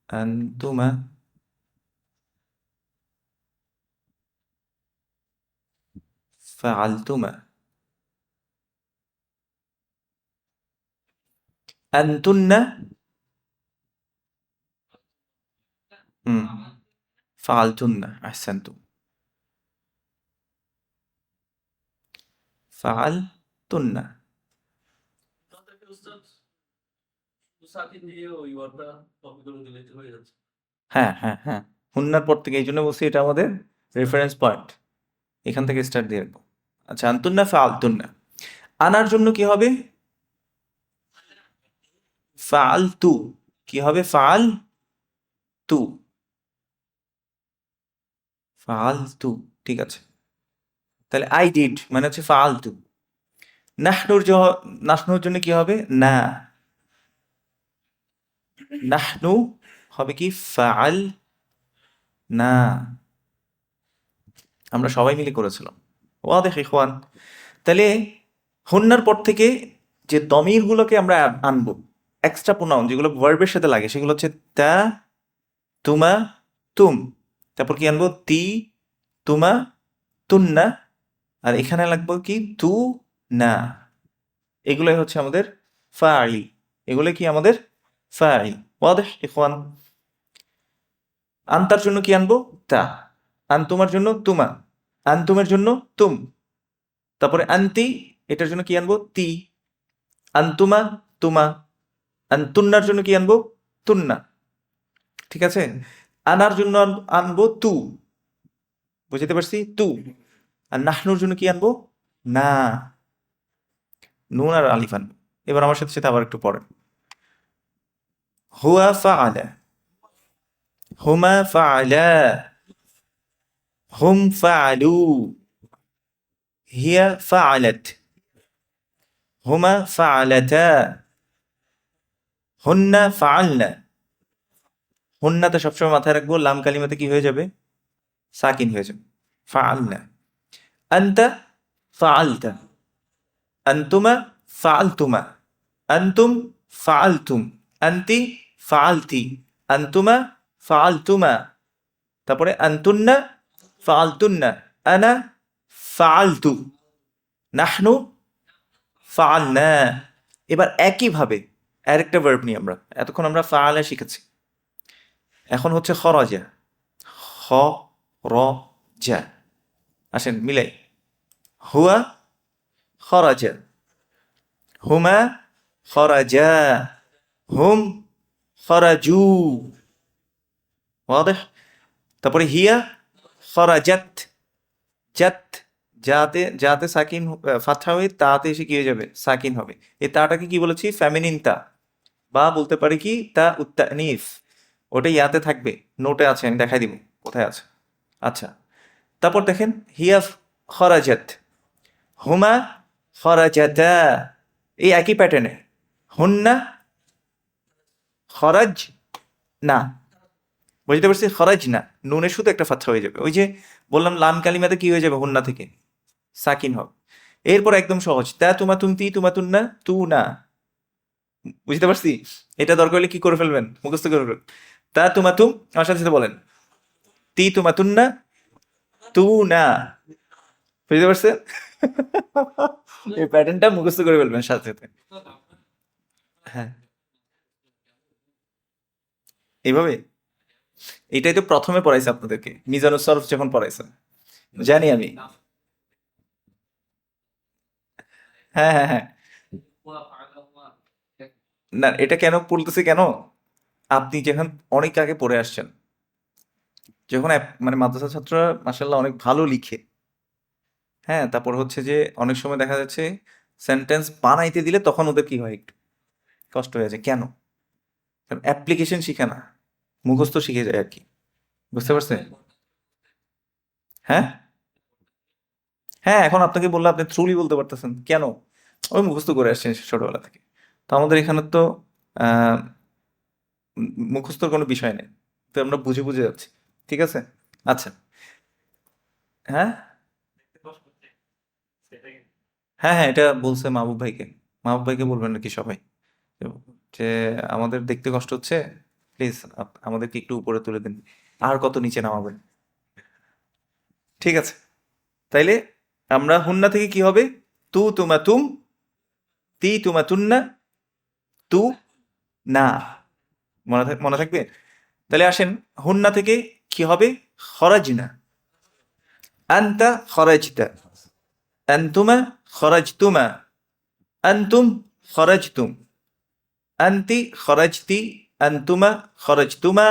আনতুমা ফাআলতুমা। আনতুন্না, হুম, ফাআলতুন্না। আহসানতুম, ফাআলতুন্না। হ্যাঁ হ্যাঁ হ্যাঁ, হুন্নার পর থেকে এই জন্য বলছি এটা আমাদের রেফারেন্স পয়েন্ট, এখান থেকে স্টার্ট দিয়ে রাখবো। আচ্ছা, আনতুন্না ফাআলতুন্না। আনার জন্য কি হবে? ফাআলতু। কি হবে? ফাআল তু, ফাআলতু। ঠিক আছে, তাহলে আই ডিড মানে হচ্ছে ফাআলতু। নাহনুর জন্য কি হবে? না। নাহনু হবে কি? ফাআল না। আমরা সবাই মিলে করেছিলাম। ওয়াদেহ ইখওয়ান? তাহলে হুন্নার পর থেকে যে দমিরগুলোকে আমরা আনবো, এক্সট্রা প্রোনাউন যেগুলো ভার্বের সাথে লাগে, সেগুলো হচ্ছে তা, তুমা, তুম। তারপর কি আনবো? তি, তুমা, তুন্না। আর এখানে লাগবো কি? তু, না। এগুলোই হচ্ছে আমাদের ফাইল। এগুলো কি আমাদের ফাইল। ওয়াদেহ ইখওয়ান? আনতার জন্য কি আনবো? তা। আনতুমার জন্য তুমা। আনতুমের জন্য তুম। তারপরে আন্তি, এটার জন্য কি আনবো? তি। আনতুমা, তুমা। আনতুন্নার জন্য কি আনবো? তুন্না। ঠিক আছে? আনার জন্য আনবো তু। বুঝতে পারছি? তু। আর নাহনুর জন্য কি আনবো? না। নুন আর আলিফ আনবো। এবার আমার সাথে সাথে আবার একটু পড়েন। হুয়া ফাআলা, হুমা ফাআলা, হুম ফাআলু, হিয়া ফাআলাত, হুমা ফাআলাতা, হুন্না ফাআলনা। হুন্নাতে সবসময় মাথায় রাখবো লাম কালিমাতে কি হয়ে যাবে? সাকিন হয়ে যাবে। ফাআলনা। আনতা ফাআলতা, আনতুমা ফাআলতুমা, আনতুম ফাআলতুম, আনতি ফাআলতি, আনতুমা ফাআলতুমা। তারপরে আনতুন্না ফাআলতুন্না, আনা ফাআলতু, নাহনু ফাআলনা। এবার একইভাবে আরেকটা ভার্ব নিই আমরা। এতক্ষণ আমরা ফাআলা শিখেছি, এখন হচ্ছে খরাজা। খ, র, জা। আসেন মিলাই। হুয়া খরাজা, হুমা খরাজা, হুম খরাজু। ওয়াদেহ? তারপরে হিয়া খরাজাত, জাত। যাতে যাতে সাকিন ফাতহা হয়ে তাতে এসে কি হয়ে যাবে? সাকিন হবে। এই তাটাকে কি বলেছি? ফেমিনিন তা, বা বলতে পারি কি তা উত্তানিস। ওটা ইয়াতে থাকবে, নোটে আছে, আমি দেখাই দিব কোথায় আছে। আচ্ছা, তারপর দেখেন হিয়া খরাজাত, হুমা খরাজাতা। এই একই প্যাটার্নে হুন্না খরাজ না। বুঝতে পারছি? খরাজ না, নুনের শুধু একটা ফাতহা হয়ে যাবে। ওই যে বললাম লাম কালিমাতে কি হয়ে যাবে? হুন্না থেকে সাকিন হবে। এরপর একদম সহজ, তা তুমা তুমতি তুমা তুন্না তু না। বুঝতে পারছি? এটা দরকার হলে কি করে ফেলবেন? মুখস্থ করে ফেলবেন। তা তুমা তুম, আমার সাথে সাথে বলেন। তি তুমা তুন্না তু না। বুঝতে পারছেন? এই প্যাটার্নটা মুখস্থ করে ফেলবেন সাথে সাথে। হ্যাঁ, এইভাবে এটাই তো প্রথমে পড়াইছে আপনাদেরকে মিজানুস সরফ যখন পড়াইছে, জানি আমি। হ্যাঁ হ্যাঁ হ্যাঁ, না এটা কেন বলতেছি কেন, আপনি যখন অনেক আগে পড়ে আসছেন, যখন মানে মাদ্রাসা ছাত্ররা মাসাল্লাহ অনেক ভালো লিখে, হ্যাঁ, তারপর হচ্ছে যে অনেক সময় দেখা যাচ্ছে সেন্টেন্স বানাইতে দিলে তখন ওদের কি হয়, একটু কষ্ট হয়ে যায়। কেন? কারণ অ্যাপ্লিকেশন শিখে না, মুখস্থ শিখে যায় আর কি। বুঝতে পারছেন? হ্যাঁ হ্যাঁ, এখন আপনাকে বললে আপনি থ্রুলি বলতে পারতেছেন কেন, ওই মুখস্থ করে আসছেন ছোটবেলা থেকে। তো আমাদের এখানে তো আহ, মুখস্থর কোনো বিষয় নেই, তো আমরা বুঝে বুঝে যাচ্ছি। ঠিক আছে, আচ্ছা। হ্যাঁ হ্যাঁ হ্যাঁ, এটা বলছে মাহবুব ভাইকে। মাহবুব ভাইকে বলবেন নাকি সবাই, যে আমাদের দেখতে কষ্ট হচ্ছে, প্লিজ আমাদেরকে একটু উপরে তুলে দিন, আর কত নিচে নামাবেন। ঠিক আছে, তাইলে আমরা হুন্না থেকে কি হবে, তু তুমা তুম, তি তুমা তুন্না, তু না, মনে থাকবে। তাহলে আসেন, হুন্না থেকে কি হবে, খরাজিনা, আনতা খরাজতা, আনতুমা খরাজতুমা, আনতুম খরাজতুম, আনতি খরাজতি, আনতুমা খরাজতুমা,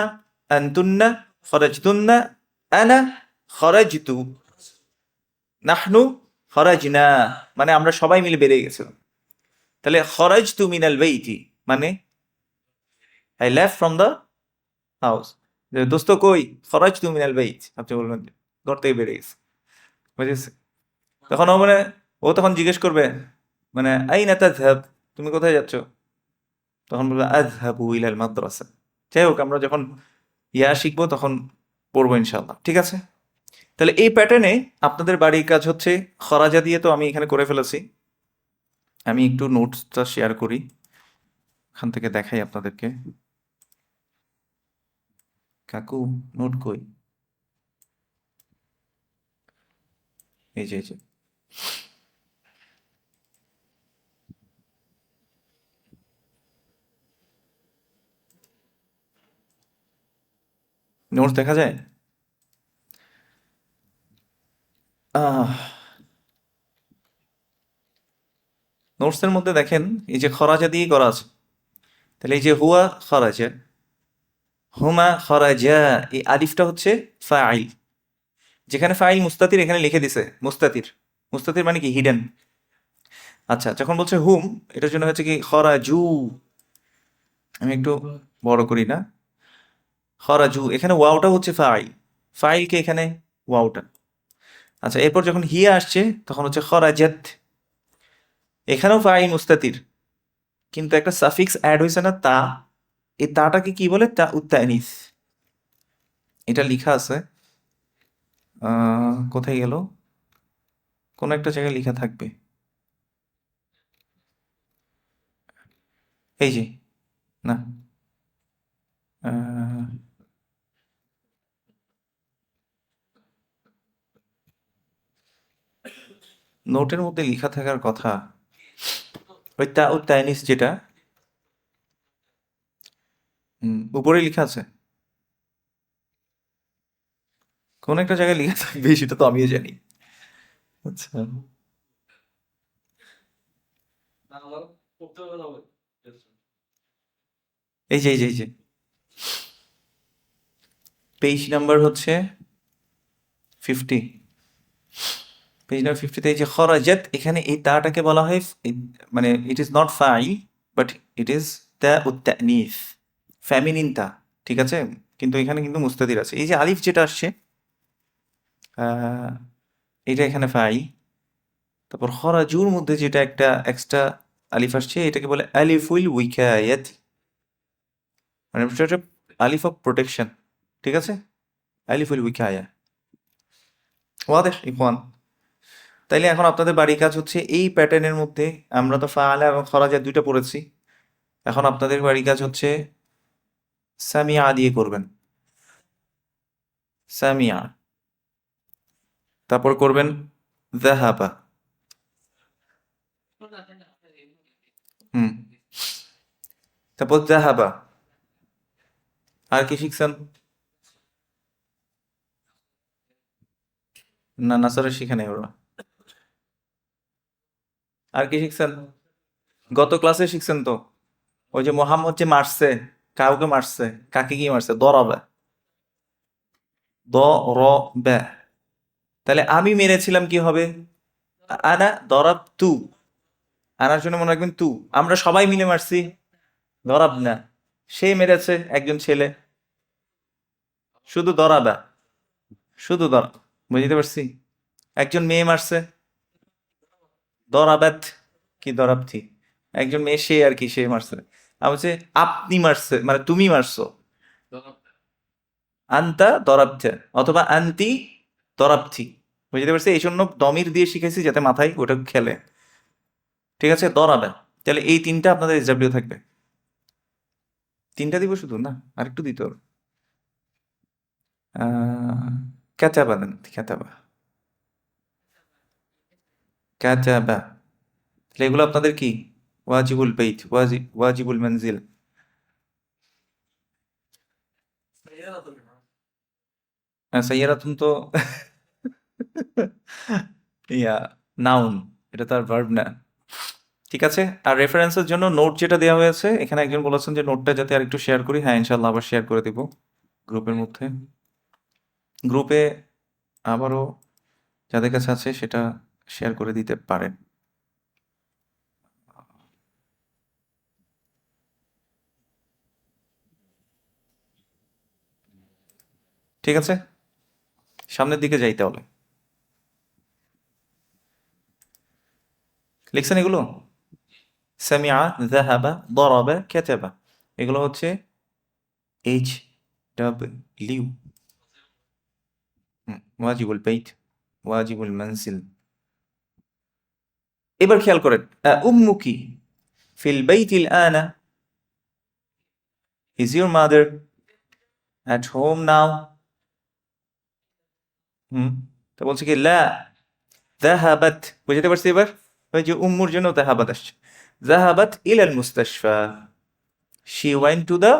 আনতুন্না খরাজতুন্না, আনা খরাজতু, নাহনু খরাজনা, মানে আমরা সবাই মিলে বেরিয়ে গেছিলাম। তাহলে খরাজতু মিনাল বাইতি মানে I left from the house. দোস্ত কই, খরাজতু মিনাল বাইত, আপনি বলবেন যে, ঘর থেকে বেরিয়ে গেছে। বুঝেছি? তখন ও মানে, ও তখন জিজ্ঞেস করবে, মানে আইনা তাযহাব, তুমি কোথায় যাচ্ছ? তখন বলবে আযহাবু ইলাল মাদ্রাসা। যাই হোক, আমরা যখন শিখবো তখন পড়বো ইনশাআল্লাহ। ঠিক আছে, তাহলে এই প্যাটার্নে আপনাদের বাড়ির কাজ হচ্ছে, খরাজা দিয়ে তো আমি এখানে করে ফেলেছি। আমি একটু নোটসটা শেয়ার করি, এখান থেকে দেখাই আপনাদেরকে। কাকু, নোট কই? এই যে এই যে, নোটস দেখা যায়। আহ নোটসের মধ্যে দেখেন, এই যে খরাজা দিয়ে করা আছে, তাহলে এই যে হুয়া খরাজা, হুমা খরাজা, এই আলিফটা হচ্ছে ফাইল। যেখানে ফাইল মুস্তাতির এখানে লিখে দিছে মুস্তাতির। মুস্তাতির মানে কি, হিডেন। আচ্ছা, যখন বলছে হুম, এটার জন্য হচ্ছে কি খরাজু, আমি একটু বড় করি না, খরাজু, এখানে ওয়াওটা হচ্ছে ফাইল, ফাইলকে এখানে ওয়াওটা। আচ্ছা, এরপর যখন হিয়া আসছে তখন হচ্ছে খরাজাত, এখানেও ফাইল মুস্তাতির, কিন্তু একটা সাফিক্স অ্যাড হয়েছে না, তা, এই তাটাকে কি বলে, তা উত্তানিস। এটা লেখা আছে, কোথায় গেল, কোন একটা জায়গায় লেখা থাকবে, এই যে, না, আহ, নোটের মধ্যে লেখা থাকার কথা, ওই তা উত্তানিস যেটা, উপরে লেখা আছে, কোন একটা জায়গায় লেখা থাকবে, সেটা তো আমিও জানি। আচ্ছা, এই যে পেজ নাম্বার হচ্ছে 50, পেজ নাম্বার 50তে এই যে খরাজাত, এখানে এই তাটাকে বলা হয় মানে it is not file, but it is তা উত্তানিস, ফেমিনিন তা। ঠিক আছে, কিন্তু এখানে কিন্তু মুস্তাদির আছে। এই যে আলিফ যেটা আসছে, আহ, এটা এখানে ফাইল। তারপর খরাজুর মধ্যে যেটা একটা এক্সট্রা আলিফ আসছে, এটাকে বলে আলিফুল উইকায়াত, মানে এটা হচ্ছে আলিফ অফ প্রোটেকশন। ঠিক আছে, আলিফুল উইকায়া, ওয়াদেহ ইখওয়ান। তাইলে এখন আপনাদের বাড়ির কাজ হচ্ছে এই প্যাটার্নের মধ্যে, আমরা তো ফাআলা এবং খরাজা দুইটা পড়েছি, এখন আপনাদের বাড়ির কাজ হচ্ছে সামিয়া দিয়ে করবেন, সামিয়া। তারপর করবেন যাহাবা, হুম, তারপর জাহাবা। আর কি শিখছেন? না, নাসারের শিখে নেই ওরা। আর কি শিখছেন? গত ক্লাসে শিখছেন তো, ওই যে মোহাম্মদ যে মারছে, কাউকে মারছে, কাকে কি মারছে? দরাবে, দরবে। তাহলে আমি মেরেছিলাম কি হবে? আনা দরাব তু। আনার জন্য মনে রাখবেন তু। আমরা সবাই মিলে মারছি, দরাব না। সে মেরেছে, একজন ছেলে, শুধু দরাবা, শুধু দরাব। বুঝতে পারছি? একজন মেয়ে মারছে, দরাবাত, কি দরাবথি। একজন মেয়ে, সে আর কি, সে মারছে। আর বলছে আপনি মারছে, মানে তুমি মারছো, আন্তা দরাবতে, অথবা আন্তি দরাবথি। বুঝতে পারছি? এই জন্য দমির দিয়ে শিখেছি যাতে মাথায় ওটা খেলে। ঠিক আছে, দরাবে। তাহলে এই তিনটা আপনাদের এসডাব্লিউ থাকবে। তিনটা দিব শুধু না, আরেকটু দিতে হবে। ক্যাচাবা দেন, ক্যাচাবা, ক্যাচাবা। তাহলে এগুলো আপনাদের কি? ওয়াজিবুল বেইত, ওয়াজিবুল মঞ্জিল। সাইয়ারাতুন তো ইয়া, নাউন, এটা তার ভার্ব না। ঠিক আছে। আর রেফারেন্সের জন্য নোট যেটা দেওয়া হয়েছে, এখানে একজন বলেছেন যে নোটটা যাতে আর একটু শেয়ার করি। হ্যাঁ, ইনশাল্লাহ আবার শেয়ার করে দিব গ্রুপের মধ্যে। গ্রুপে আবারও যাদের কাছে আছে সেটা শেয়ার করে দিতে পারেন। ঠিক আছে, সামনের দিকে যাই তাহলে। লিখছেন এগুলো? সামিআ, যাহাবা, দরাবা, কাতাবা, এগুলো হচ্ছে এইচ ডাব্লিউ। ওয়াজিবুল বাইত, ওয়াজিবুল মানসিল। এবার খেয়াল করেন, উম্মুকি ফিল বাইতিল আনা, is your mother at home now? হুম, তা বলছে কি লা যাহাবাত। বুঝতে পারছি এবার? ওই যে উম্মুর জন্য যাহাবাত আসছে। যাহাবাত ইলাল মুস্তাশফা, she went to the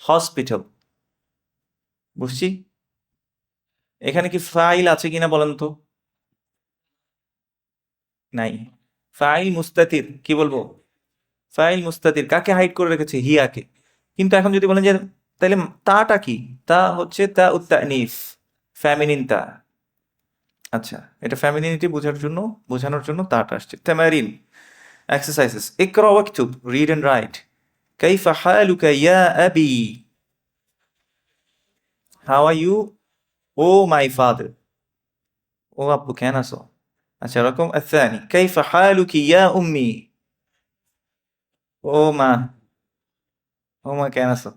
hospital. বুঝছি? এখানে কি ফাইল আছে কিনা বলেন তো? নাই। ফাইল মুস্তাতির, কি বলবো? ফাইল মুস্তাতির কাকে হাইড করে রেখেছে? হিয়াকে। কিন্তু এখন যদি বলেন যে তাহলে তাটা কি, তা হচ্ছে তা উত্তানিফ, ফ্যামিনিন তা। আচ্ছা, এটা ফ্যামিনিনিটি বোঝানোর জন্য তাটা আসছে। তামারিন, এক্সারসাইজেস। ইকরা ওয়াকতুব, রিড এন্ড রাইট। কাইফা হালুকা ইয়া আবি, how are you O my father. ও আব্বু কেন আছো? আচ্ছা, রকম الثاني كيف حالك يا أمي. ও মা, ও মা কেন আছো?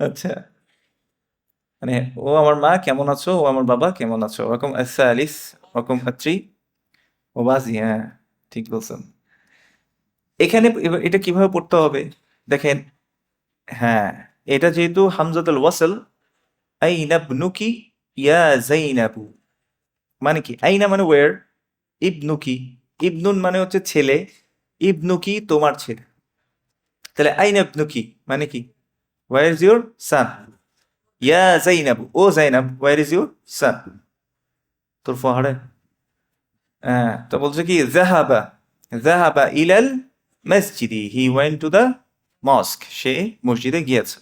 আচ্ছা, মানে ও আমার মা কেমন আছো, ও আমার বাবা কেমন আছো। রকম الثالث, রকম 3, ও বাজি। হ্যাঁ, ঠিক বলছেন। এখানে এটা কিভাবে পড়তে হবে দেখেন। হ্যাঁ, এটা যেহেতু হামজাতুল ওয়াসল, আইনা ইবনুকি ইয়া যাইনাবু, মানে কি? আইনা মানে ওয়ের, ইবনুকি, ইবনুন মানে হচ্ছে ছেলে, ইবনুকি তোমার ছেলে। তাহলে আইনা ইবনুকি মানে কি? Where is your son? ইয়া যাইনাবু, O Zainab, where is your son? তোর ফহারে। হ্যাঁ, তো বলছে কি জাহাবা, জাহাবা ইলাল মসজিদি, he went to the mosque, সে মসজিদে গিয়েছে।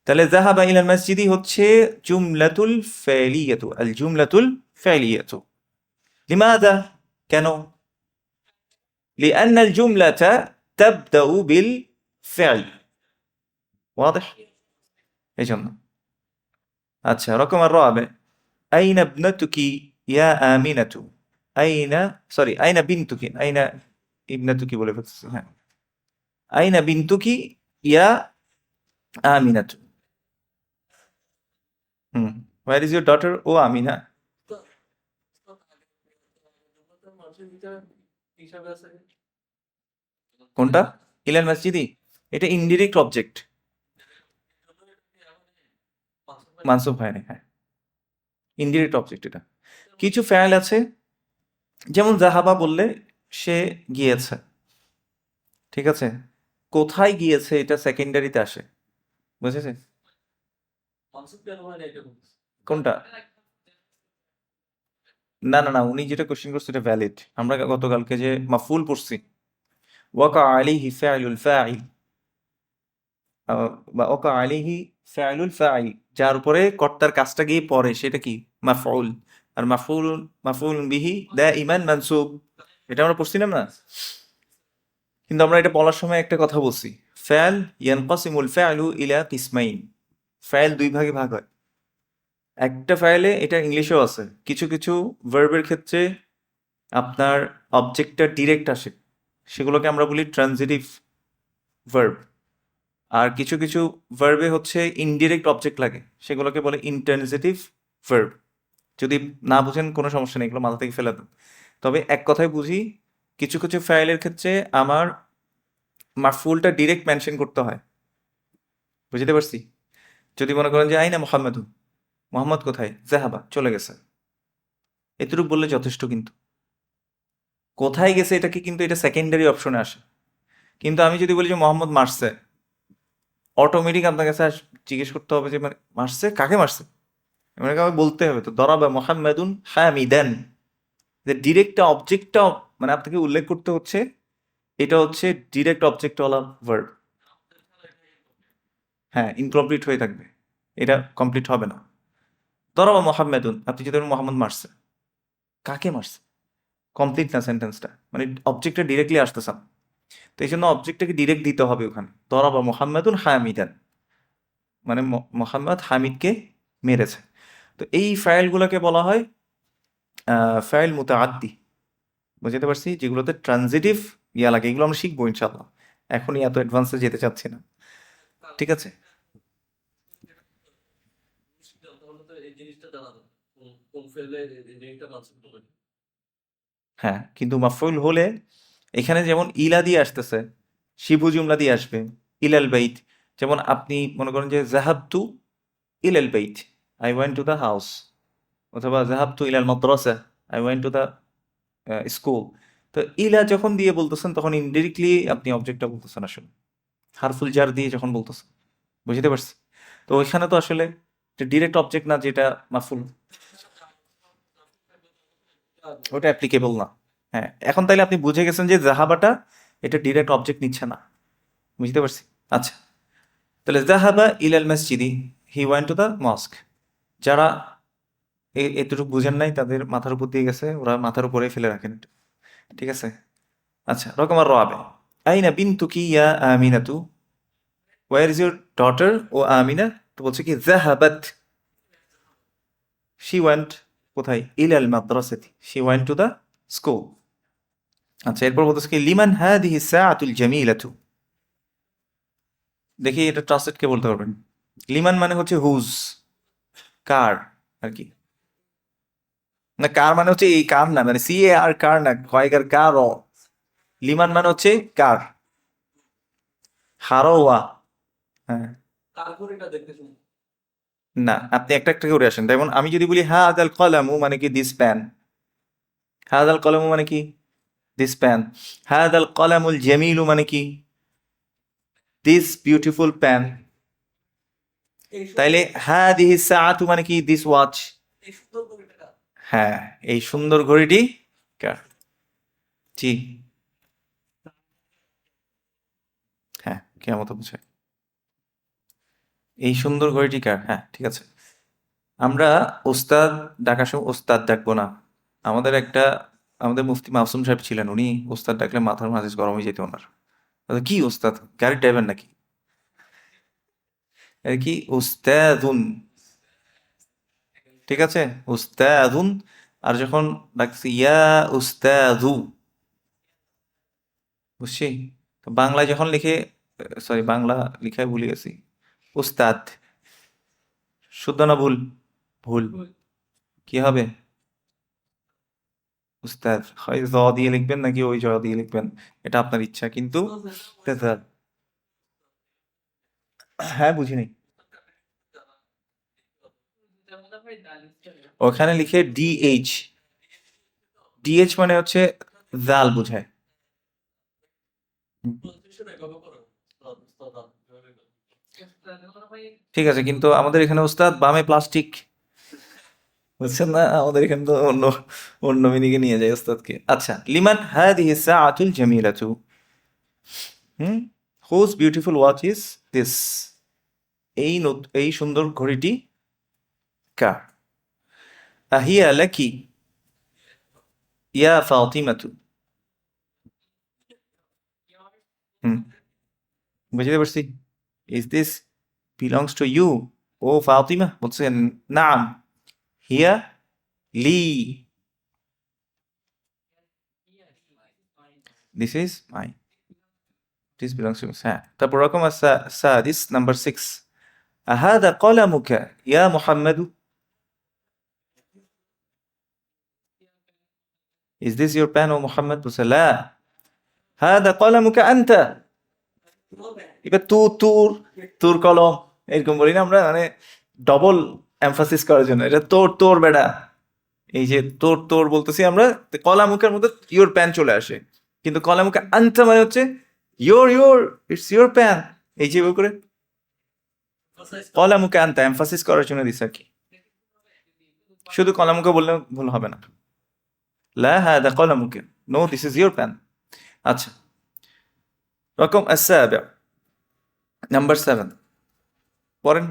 তাহলে জাহাবা ইলাল মসজিদি হচ্ছে জুমলাতুল ফাইলিয়াতু, আল জুমলাতুল ফাইলিয়াতু। লিমাদা, কেন? لأن الجملة تبدأ بالفعل، واضح؟ এই জন্য। আচ্ছা, রকম الرابع أين ابنتك يا آمنة. أين، সরি أين بنتك، أين ابنتك বলে ফেলছি। হ্যাঁ, أين بنتك يا آمنة. হুম, where is your daughter ও আমিনা? কোনটা? ইলাল মসজিদি, এটা ইনডিরেক্ট অবজেক্ট, মানসুব হয় না। হ্যাঁ, ইনডিরেক্ট অবজেক্ট এটা। কিছু ফেল আছে, যেমন জাহাবা বললে সে গিয়েছে, ঠিক আছে? কোথায় গিয়েছে এটা সেকেন্ডারিতে আসে, বুঝেছে? কোনটা? না না না, উনি যেটা কোশ্চেন করছে এটা ভ্যালিড। আমরা গতকালকে যে মাফুল পড়ছি, ওয়াকা আলাইহি ফাইলুল ফাইল, বা ওকা আলাইহি ফাইলুল ফাইল, যার উপরে কর্তার কাজটা গিয়ে পড়ে সেটা কি? মাফউল। আর মাফউল, মাফউল বিহি দাইমান মানসুব, এটা আমরা পড়ছিলাম না? কিন্তু আমরা এটা বলার সময় একটা কথা বলছি, ফাইল ইয়ানকাসিমুল ফাইলু ইলা কিসমাইন, ফাইল দুই ভাগে ভাগ হয়। একটা ফাইলে, এটা ইংলিশেও আছে, কিছু কিছু ভার্বের ক্ষেত্রে আপনার অবজেক্টটা ডিরেক্ট আসে, সেগুলোকে আমরা বলি ট্রানজিটিভ ভার্ব। আর কিছু কিছু ভার্বে হচ্ছে ইনডিরেক্ট অবজেক্ট লাগে, সেগুলোকে বলে ইন্টারজেটিভ ভার্ব। যদি না বুঝেন কোনো সমস্যা নেই, এগুলো মাথা থেকে ফেলে দেন। তবে এক কথায় বুঝি, কিছু কিছু ফাইলের ক্ষেত্রে আমার মাফুলটা ডিরেক্ট মেনশন করতে হয়, বুঝতে পারছি? যদি মনে করেন যে আইনা মোহাম্মদু, মোহাম্মদ কোথায়? জাহাবা, চলে গেছে, এতটুকু বললে যথেষ্ট। কিন্তু কোথায় গেছে এটা কি, কিন্তু এটা সেকেন্ডারি অপশনে আসে। কিন্তু আমি যদি বলি যে মোহাম্মদ মারছে, অটোমেটিক আপনার কাছে জিজ্ঞেস করতে হবে যে মানে মারছে কাকে মারছে, মানে কাউকে বলতে হবে তো, দরাবা মোহাম্মদুন হামিদান, যে ডিরেক্ট অবজেক্টটা মানে আপনাকে উল্লেখ করতে হচ্ছে, এটা হচ্ছে ডিরেক্ট অবজেক্টওয়ালা ভার্ব। হ্যাঁ, ইনকমপ্লিট হয়ে থাকবে, এটা কমপ্লিট হবে না। দরাবা মোহাম্মদুন, আপনি যদি বলেন মোহাম্মদ মারছে, কাকে মারছে, কমপ্লিট না সেন্টেন্সটা, মানে অবজেক্টটা ডিরেক্টলি আসতেছে না। তো এই জন্য অবজেক্টটাকে ডিরেক্ট দিতে হবে ওখানে, দরাবা মোহাম্মদুন হামিদান, মানে মোহাম্মদ হামিদকে মেরেছে। তো এই ফাইলগুলোকে বলা হয় ফাইল মুতাআদ্দি, বুঝতে পারছি? যেগুলোতে ট্রানজিটিভ ইয়া লাগে, এগুলো আমরা শিখবো ইনশাল্লাহ, এখনই এত অ্যাডভান্সে যেতে চাচ্ছি না। ঠিক আছে? হ্যাঁ, কিন্তু মাফউল হলে এখানে যেমন ইলা দিয়ে আসতেছে, শিবু জুমলা দিয়ে আসবে, ইলাল বাইত। যেমন আপনি মনে করেন যে জাহাবতু ইলাল বাইত, I went to the house, অথবা জাহাবতু ইলাল মাদ্রাসা, I went to the school. তো ইলা যখন দিয়ে বলতেছেন তখন ইনডিরেক্টলি আপনি অবজেক্টটা বলতেছেন আসলে, হারফুল জার দিয়ে যখন বলতেছেন, বুঝতে পারছি? তো ওইখানে তো আসলে ডিরেক্ট অবজেক্ট না, যেটা মাফুল, ওটা অ্যাপ্লিকেবল না। হ্যাঁ, এখন তাইলে আপনি বুঝে গেছেন যে জাহাবাটা এটা ডিরেক্ট অবজেক্ট নিচ্ছে না, বুঝতে পারছি? আচ্ছা, তাহলে জাহাবা ইলাল মসজিদি, he went to the mosque. যারা এতটুকু বুঝেন নাই তাদের মাথার উপর দিয়ে গেছে, ওরা মাথার উপরে ফেলে রাখেন এটা। ঠিক আছে? আচ্ছা, রকম আর রাবে, আইনা বিনতুকি ইয়া আমিনাতু, where is your daughter O Amina? তো বলছে কি জাহাবাত, শি ওয়েন্ট কোথায়? ইলাল মাদ্রাসাতি, she went to the school. আচ্ছা, এরপর বলতেছে কি লিমান হাদিহি সাআতুল জামিলাতু। দেখি এটা ট্রান্সলেট কে বলতে পারবেন? লিমান মানে হচ্ছে হুজ, কার আর কি। না, কার মানে হচ্ছে এই কার না, মানে সি এ আর কার না, কয়েকার কার ও। লিমান মানে হচ্ছে কার, হারোয়া। হ্যাঁ, না, আপনি একটা একটা করে আসেন। যেমন আমি যদি বলি হাদাল কলামু মানে কি দিস পেন, হাদাল কলামু মানে কি দিস পেন। হাদাল কলামুল জামিলু মানে কি দিস বিউটিফুল পেন। তাইলে হাদিহি সাআতু মানে কি দিস ওয়াচ। হ্যাঁ, এই সুন্দর ঘড়িটি কার? জি, হ্যাঁ, কেয়ামত বোঝায়। এই সুন্দর ঘড়িটি কার? হ্যাঁ, ঠিক আছে। আমরা ওস্তাদ ডাকার সময় ওস্তাদ ডাকবো না। আমাদের একটা, আমাদের মুফতি মাসুম সাহেব ছিলেন, উনি ওস্তাদ ডাকলে মাথার মাঝে গরম হয়ে যেত ওনার। কি ওস্তাদ, গাড়ির ড্রাইভার নাকি? আর কি উস্তাদুন, ঠিক আছে, উস্তাদুন। আর যখন ডাকছি ইয়া উস্তাদু, বুঝছি? তো বাংলায় যখন লিখে, সরি বাংলা লিখায় ভুলে গেছি, উস্তাদ, শুদ্ধ না ভুল? ভুল। কি হবে? উস্তাদ, হয় জ দিয়ে লিখবেন নাকি ওই জ দিয়ে লিখবেন, এটা আপনার ইচ্ছা, কিন্তু তেজাল। হ্যাঁ, বুঝিনি। ওখানে লিখে ডিএইচ, ডিএইচ মানে হচ্ছে জাল বোঝায়। হুম। ঠিক আছে, কিন্তু আমাদের এখানে উস্তাদ বামে প্লাস্টিক, বুঝছেন না? আমাদের এখানে তো অন্য অন্য মিনিকে নিয়ে যায় উস্তাদকে। আচ্ছা, লিমান হাদিহি সাআতুল জামিলাতু, হুম, whose beautiful watch is this, এই সুন্দর ঘড়িটি কার? আহিয়া লাকি ইয়া ফাতিমাতু, হুম, বুঝতে পারছি। Is this belongs to you O Fatima? বলছেন নাম, হিয়া লি, this is my, this belongs to, হ্যাঁ। তারপর রকম সাদিস, নাম্বার 6, আহাদা কলামুকা ইয়া মুহাম্মাদু, is this your pen O Muhammad? বলছে লা, হাদা কলামুকা আনতা। এবার তোর তোর কলম, এরকম বলি না আমরা, মানে ডবল এমফাসিস করার জন্য, এটা তোর বেটা। এই যে তোর বলতেছি আমরা, কলামুখের মধ্যে ইওর প্যান চলে আসে, কিন্তু কলামুখে আনতা মানে হচ্ছে ইওর ইটস ইওর প্যান। এই যে করে কলামুখে আনতা এমফাসিস করার জন্য দিছে আর কি। শুধু কলামুখে বললে ভুল হবে না। লা হাদা কলামুকে, no this is your pen. আচ্ছা, রকম السابع, নাম্বার 7, পড়েন।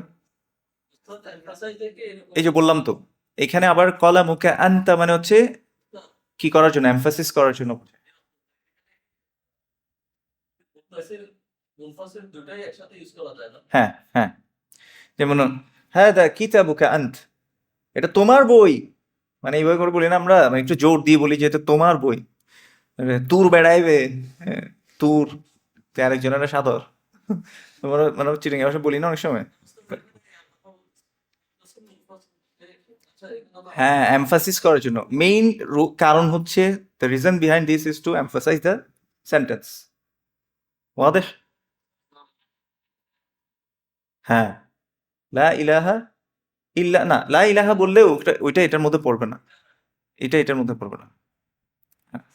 এই যে বললাম তো, এখানে আবার কলামুকে আনতা মানে হচ্ছে কি করার জন্য? এমফাসিস করার জন্য। হ্যাঁ হ্যাঁ, যেমন হ্যাঁ দা কিতাবুকা আন্ত, এটা তোমার বই, মানে এইভাবে করে বলি না আমরা, মানে একটু জোর দিয়ে বলি যে এটা তোমার বই। তুর বেড়াইবে, হ্যাঁ, তুর, তো আরেকজনের সাদর, মানে মানে চিটিং ভাষা বলি না অনেক সময়। হ্যাঁ, এমফাসিস করার জন্য মেইন কারণ হচ্ছে, the reason behind this is to emphasise the sentence. ওয়াদেহ? হ্যাঁ, লা ইলাহা ইল্লা, না লা ইলাহা বললেও ওইটা এটার মধ্যে পড়বে না, এটা এটার মধ্যে পড়বে না। হ্যাঁ।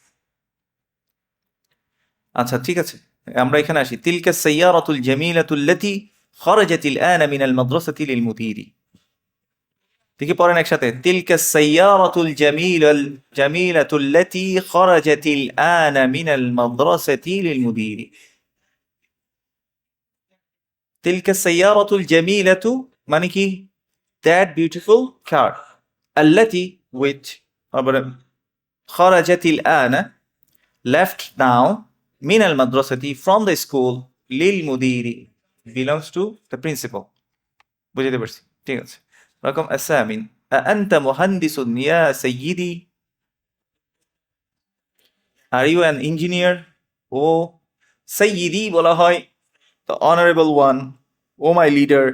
আচ্ছা ঠিক আছে, আমরা এখানে আসি। তিলকা সাইয়ারাতুল জামিলাতুল লাতি খরাজাতিল আনা মিনাল মাদ্রাসাতি লিল মুদিরি। দেখি পড়েন একসাথে, তিলকা সাইয়ারাতুল জামিলাতুল লাতি খরাজাতিল আনা মিনাল মাদ্রাসাতি লিল মুদিরি। তিলকা সাইয়ারাতুল জামিলাতু মানে কি? দ্যাট বিউটিফুল কার, আল্লাতি which, আবার খরাজাতিল আনা left now, min al madrasati from the school, lil mudiri belongs to the principal. বুঝতে পারছি, ঠিক আছে। রকম আসামিন, আনতা মুহান্দিসুন ইয়া সাইয়্যিদি, আর ইউ অ্যান ইঞ্জিনিয়ার? ও সাইয়্যিদি বলা হয় the honourable one, oh my leader,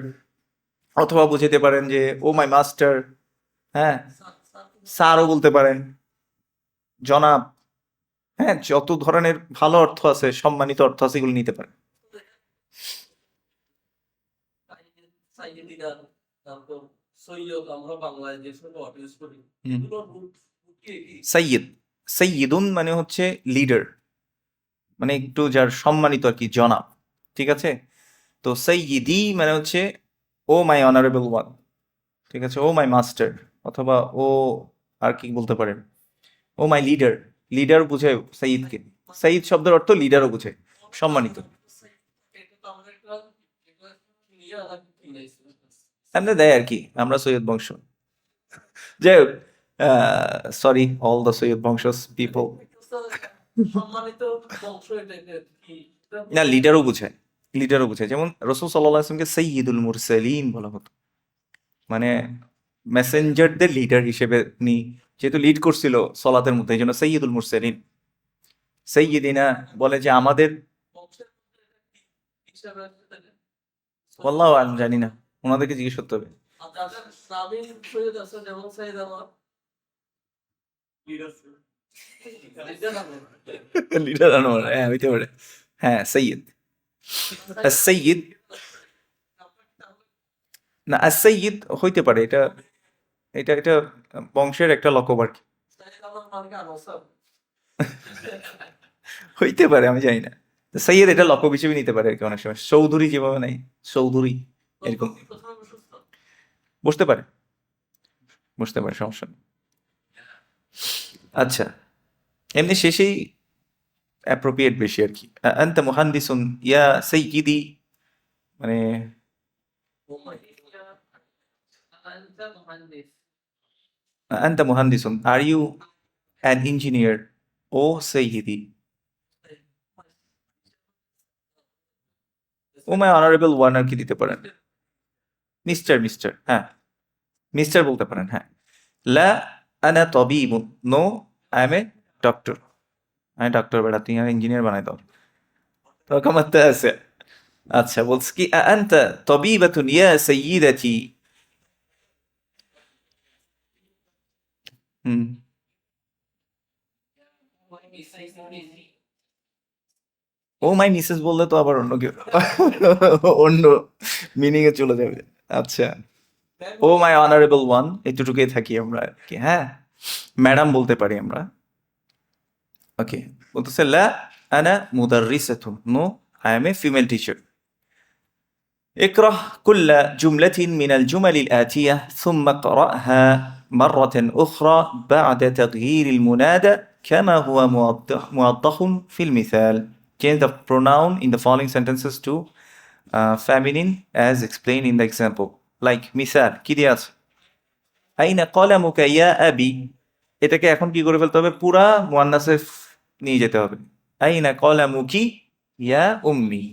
অথবা বুঝতে পারেন যে ও মাই মাস্টার, হ্যাঁ, স্যারও বলতে পারেন, জনাব, হ্যাঁ, যত ধরনের ভালো অর্থ আছে, সম্মানিত অর্থ আছে, এগুলো নিতে পারেন। হুম। সাইয়্যিদ, সাইয়্যিদুন মানে হচ্ছে লিডার, মানে একটু যার সম্মানিত আর কি, জনাব, ঠিক আছে। তো সাইয়্যিদি মানে হচ্ছে ও মাই অনারেবল ওয়ান, ঠিক আছে, ও মাই মাস্টার, অথবা ও আর কি বলতে পারেন, ও মাই লিডার। লিডার বুঝে সাইয়্যিদকে, সাইয়্যিদ শব্দের অর্থ লিডারও বুঝে, সম্মানিত। এমনি দেয় আর কি, আমরা সৈয়দ বংশ। যাই হোক, সরি অল দ্য সৈয়দ বংশস পিপল। না, লিডারও বুঝায়, লিডারও বুঝায়। যেমন রসুল সাল্লাল্লাহু আলাইহি ওয়াসাল্লামকে সাইয়্যিদুল মুরসালিন বলা হতো, মানে মেসেঞ্জারদের লিডার হিসেবে উনি যেহেতু লিড করছিল সলাতের মধ্যে, এই জন্য সাইয়্যিদুল মুরসালিন। সাইয়্যিদিনা বলে যে আমাদের, আল্লাহ আলম, জানি না, ওনাদেরকে জিজ্ঞেস করতে হবে। লিডার আনোয়ার, হ্যাঁ হইতে পারে, হ্যাঁ সৈয়দ। সৈয়দ, না সৈয়দ হইতে পারে, এটা এটা এটা বংশের একটা লকব আর কি, হইতে পারে, আমি জানি না। সৈয়দ এটা লকব হিসেবে নিতে পারে আর কি, অনেক সময় চৌধুরী যেভাবে নাই, চৌধুরী এরকম বসতে পারে, বসতে পারে, সমস্যা নেই। আচ্ছা, এমনি শেষেই অ্যাপ্রোপ্রিয়েট বেশি আর কি। আনতা মুহান্দিসুন ইয়া সাইয়্যিদি, মানে আনতা মুহান্দিসুন, আর ইউ অ্যান ইঞ্জিনিয়ার, ও সাইয়্যিদি। ও মাই অনারেবল ওয়ান আর কি দিতে পারেন। মিস্টার, মিস্টার, হ্যাঁ মিস্টার বলতে পারেন, হ্যাঁ। লা আনা তবিবুন, no I am a doctor, আমি ডক্টর বেড়া, তুই ইঞ্জিনিয়ার বানাই দাও। তো কামাতে আছে। আচ্ছা, বলছি কি আনতা তবিবাতুন ইয়া সাইয়্যিদাতি। হুম, ও মাই মিসেস বললে তো আবার অন্য কেউ অন্য মিনিং এ চলে যাবে। আচ্ছা, ও মাই অনারেবল ওয়ান, এতটুকুই থাকি আমরা আর কি, হ্যাঁ। ম্যাডাম বলতে পারি আমরা। ওকে, বলতেছে লা আনা মুদাররিসাতুন, no I am a female teacher. اقرأ كل جملة من الجمل الآتية ثم اقرأها مرة أخرى بعد تغيير المنادى كما هو موضح في المثال. Change the pronoun in the following sentences to feminine as explained in the example. Like مثال কি দিয়ে আছে? আইনা কলামুকা ইয়া আবি, এটাকে এখন কি করে ফেলতে হবে, পুরা মুয়ান্নাসে নিয়ে যেতে হবে। আইনা কলামুকি ইয়া উম্মি।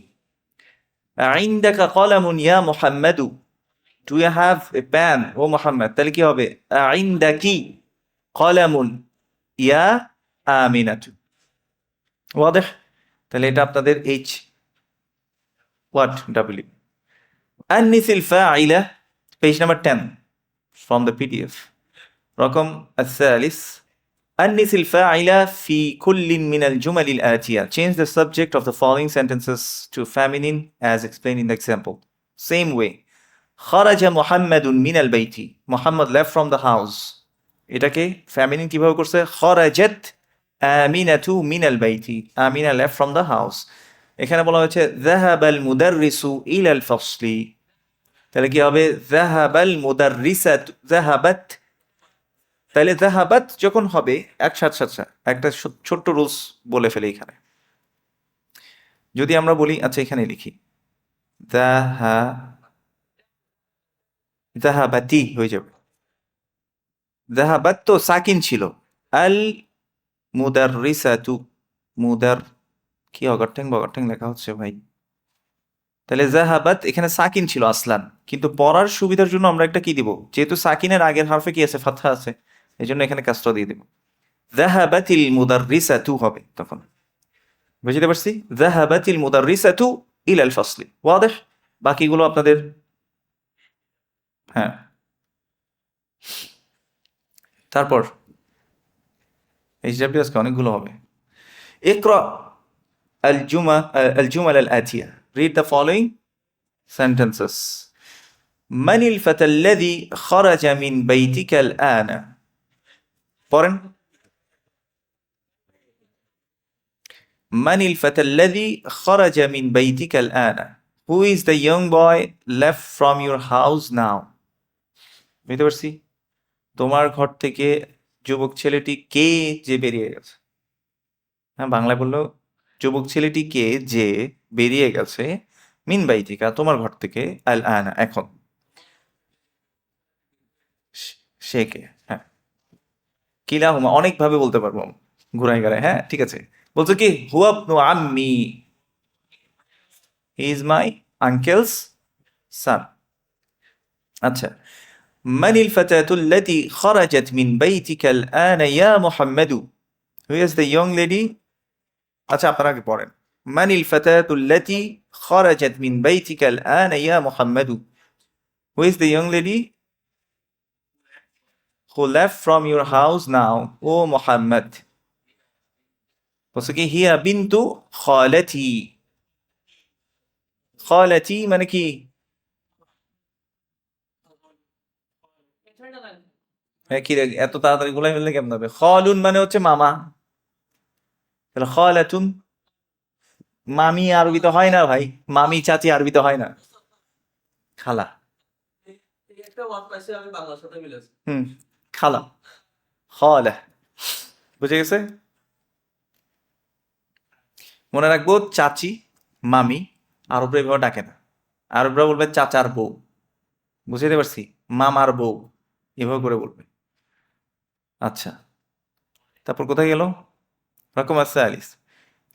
আইন্দাকা কলামুন ইয়া মুহাম্মাদু, do you have a pen O Muhammad, তাহলে কি হবে আইন্দাকি কলামুন ইয়া আমিনাতু। ওয়াদেহ? তাহলে এটা আপনাদের এইচ হোয়াট ডাব্লিউ। আননিসিল ফাইলা, page number 10 from the PDF. رقم الثالث، أنس الفاعل في كل من الجمل الآتية. Change the subject of the following sentences to feminine as explained in the example. Same way. خرج محمد من البيت. Muhammad left from the house. এটাকে feminine কিভাবে করছে? خرجت آمنة من البيت. آمنة left from the house. এখানে বলা হয়েছে ذهب المدرس إلى الفصل. তাহলে কি হবে? ذهب المدرسة، ذهبت। তাহলে জাহাবাত যখন হবে একসাথে সাথে একটা ছোট্ট রুলস বলে ফেলে এখানে। যদি আমরা বলি, আচ্ছা এখানে লিখি জাহাবাতি হয়ে যাবে। জাহাবাত তো সাকিন ছিল, আল মুদাররিসাতু, মুদার কি অগরঠ্যাং বগরঠ্যাং লেখা হচ্ছে ভাই। তাহলে জাহাবাত এখানে সাকিন ছিল আসলান, কিন্তু পড়ার সুবিধার জন্য আমরা একটা কি দিব, যেহেতু সাকিনের আগের হারফে কি আছে, ফাতহা আছে, এই জন্য এখানে কাজটা দিয়ে দিব। জাহাবাতিল মুদাররিসাতু হবে তখন। বুঝতে পারছি? জাহাবাতিল মুদাররিসাতু ইলাল ফাসলি। ওয়াদেহ? বাকিগুলো আপনাদের, হ্যাঁ। তারপর এইচডাব্লিউ আজকে অনেকগুলো হবে। ইকরা الجمل الآتية. Read the following sentences. من الفتى الذي خرج من بيتك الآن؟ পড়েন। من الفتى الذي خرج من بيتك الآن? Who is the young boy left from your house now? বুঝতে পারছি? তোমার ঘর থেকে যুবক ছেলেটি কে যে বেরিয়ে গেছে। হ্যাঁ, বাংলায় বললো যুবক ছেলেটি কে যে বেরিয়ে গেছে মিন বাইতিকা, তোমার ঘর থেকে, আল আনা এখন। সে কে? হ্যাঁ, কিলাহুমা অনেকভাবে বলতে পারবো ঘুরাই গাড়ায়, হ্যাঁ ঠিক আছে। বলছো কি হুয়া ইবনু আম্মি, হি ইজ মাই আঙ্কেলস সান। আচ্ছা, من الفتاة التي خرجت من بيتك الآن يا محمد? Who is the young lady? আচ্ছা আপনারা আগে পড়েন। من الفتاة التي خرجت من بيتك الآن يا محمد? Who is the young lady who left from your house now, O Muhammad? বলছে কি হিয়া বিন্তু খালাতি। খালাতি মানে কি? হ্যাঁ, কি রে, এত তাড়াতাড়ি গুলাই ফেললে কেমন হবে? খালুন মানে হচ্ছে মামা, তাহলে খালাতুন মামি আরবিতে হয় না ভাই, মামি চাচি আরবিতে হয় না, খালা। হুম, খালা, খালা, বুঝে গেছে? মনে রাখবো চাচি, মামি আরবরা এভাবে ডাকে না, আরবরা বলবে চাচার বউ, বুঝতে পারছি, মামার বউ, এভাবে করে বলবে। আচ্ছা, তারপর কোথায় গেল? রকম আলিস,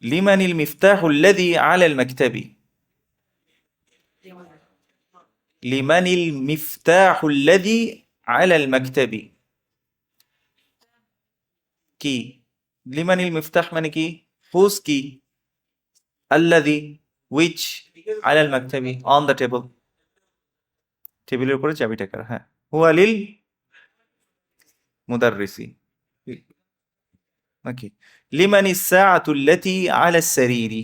লিমানিল মিফতাহুল্লাযী আলাল মাকতাবি, লিমানিল মিফতাহুল্লাযী আলাল মাকতাবি, কি? লিমানিল মিফতাহ মানে কি? হুজ কি? আল্লাযী, উইচ, আলাল মাকতাবি, অন দ্য টেবল, টেবিলের উপরে চাবিটা কার? হ্যাঁ, হুয়া লিল মুদাররিসি, নাকি? লিমানিস সাআতুল্লাতী আলাস সারীরি,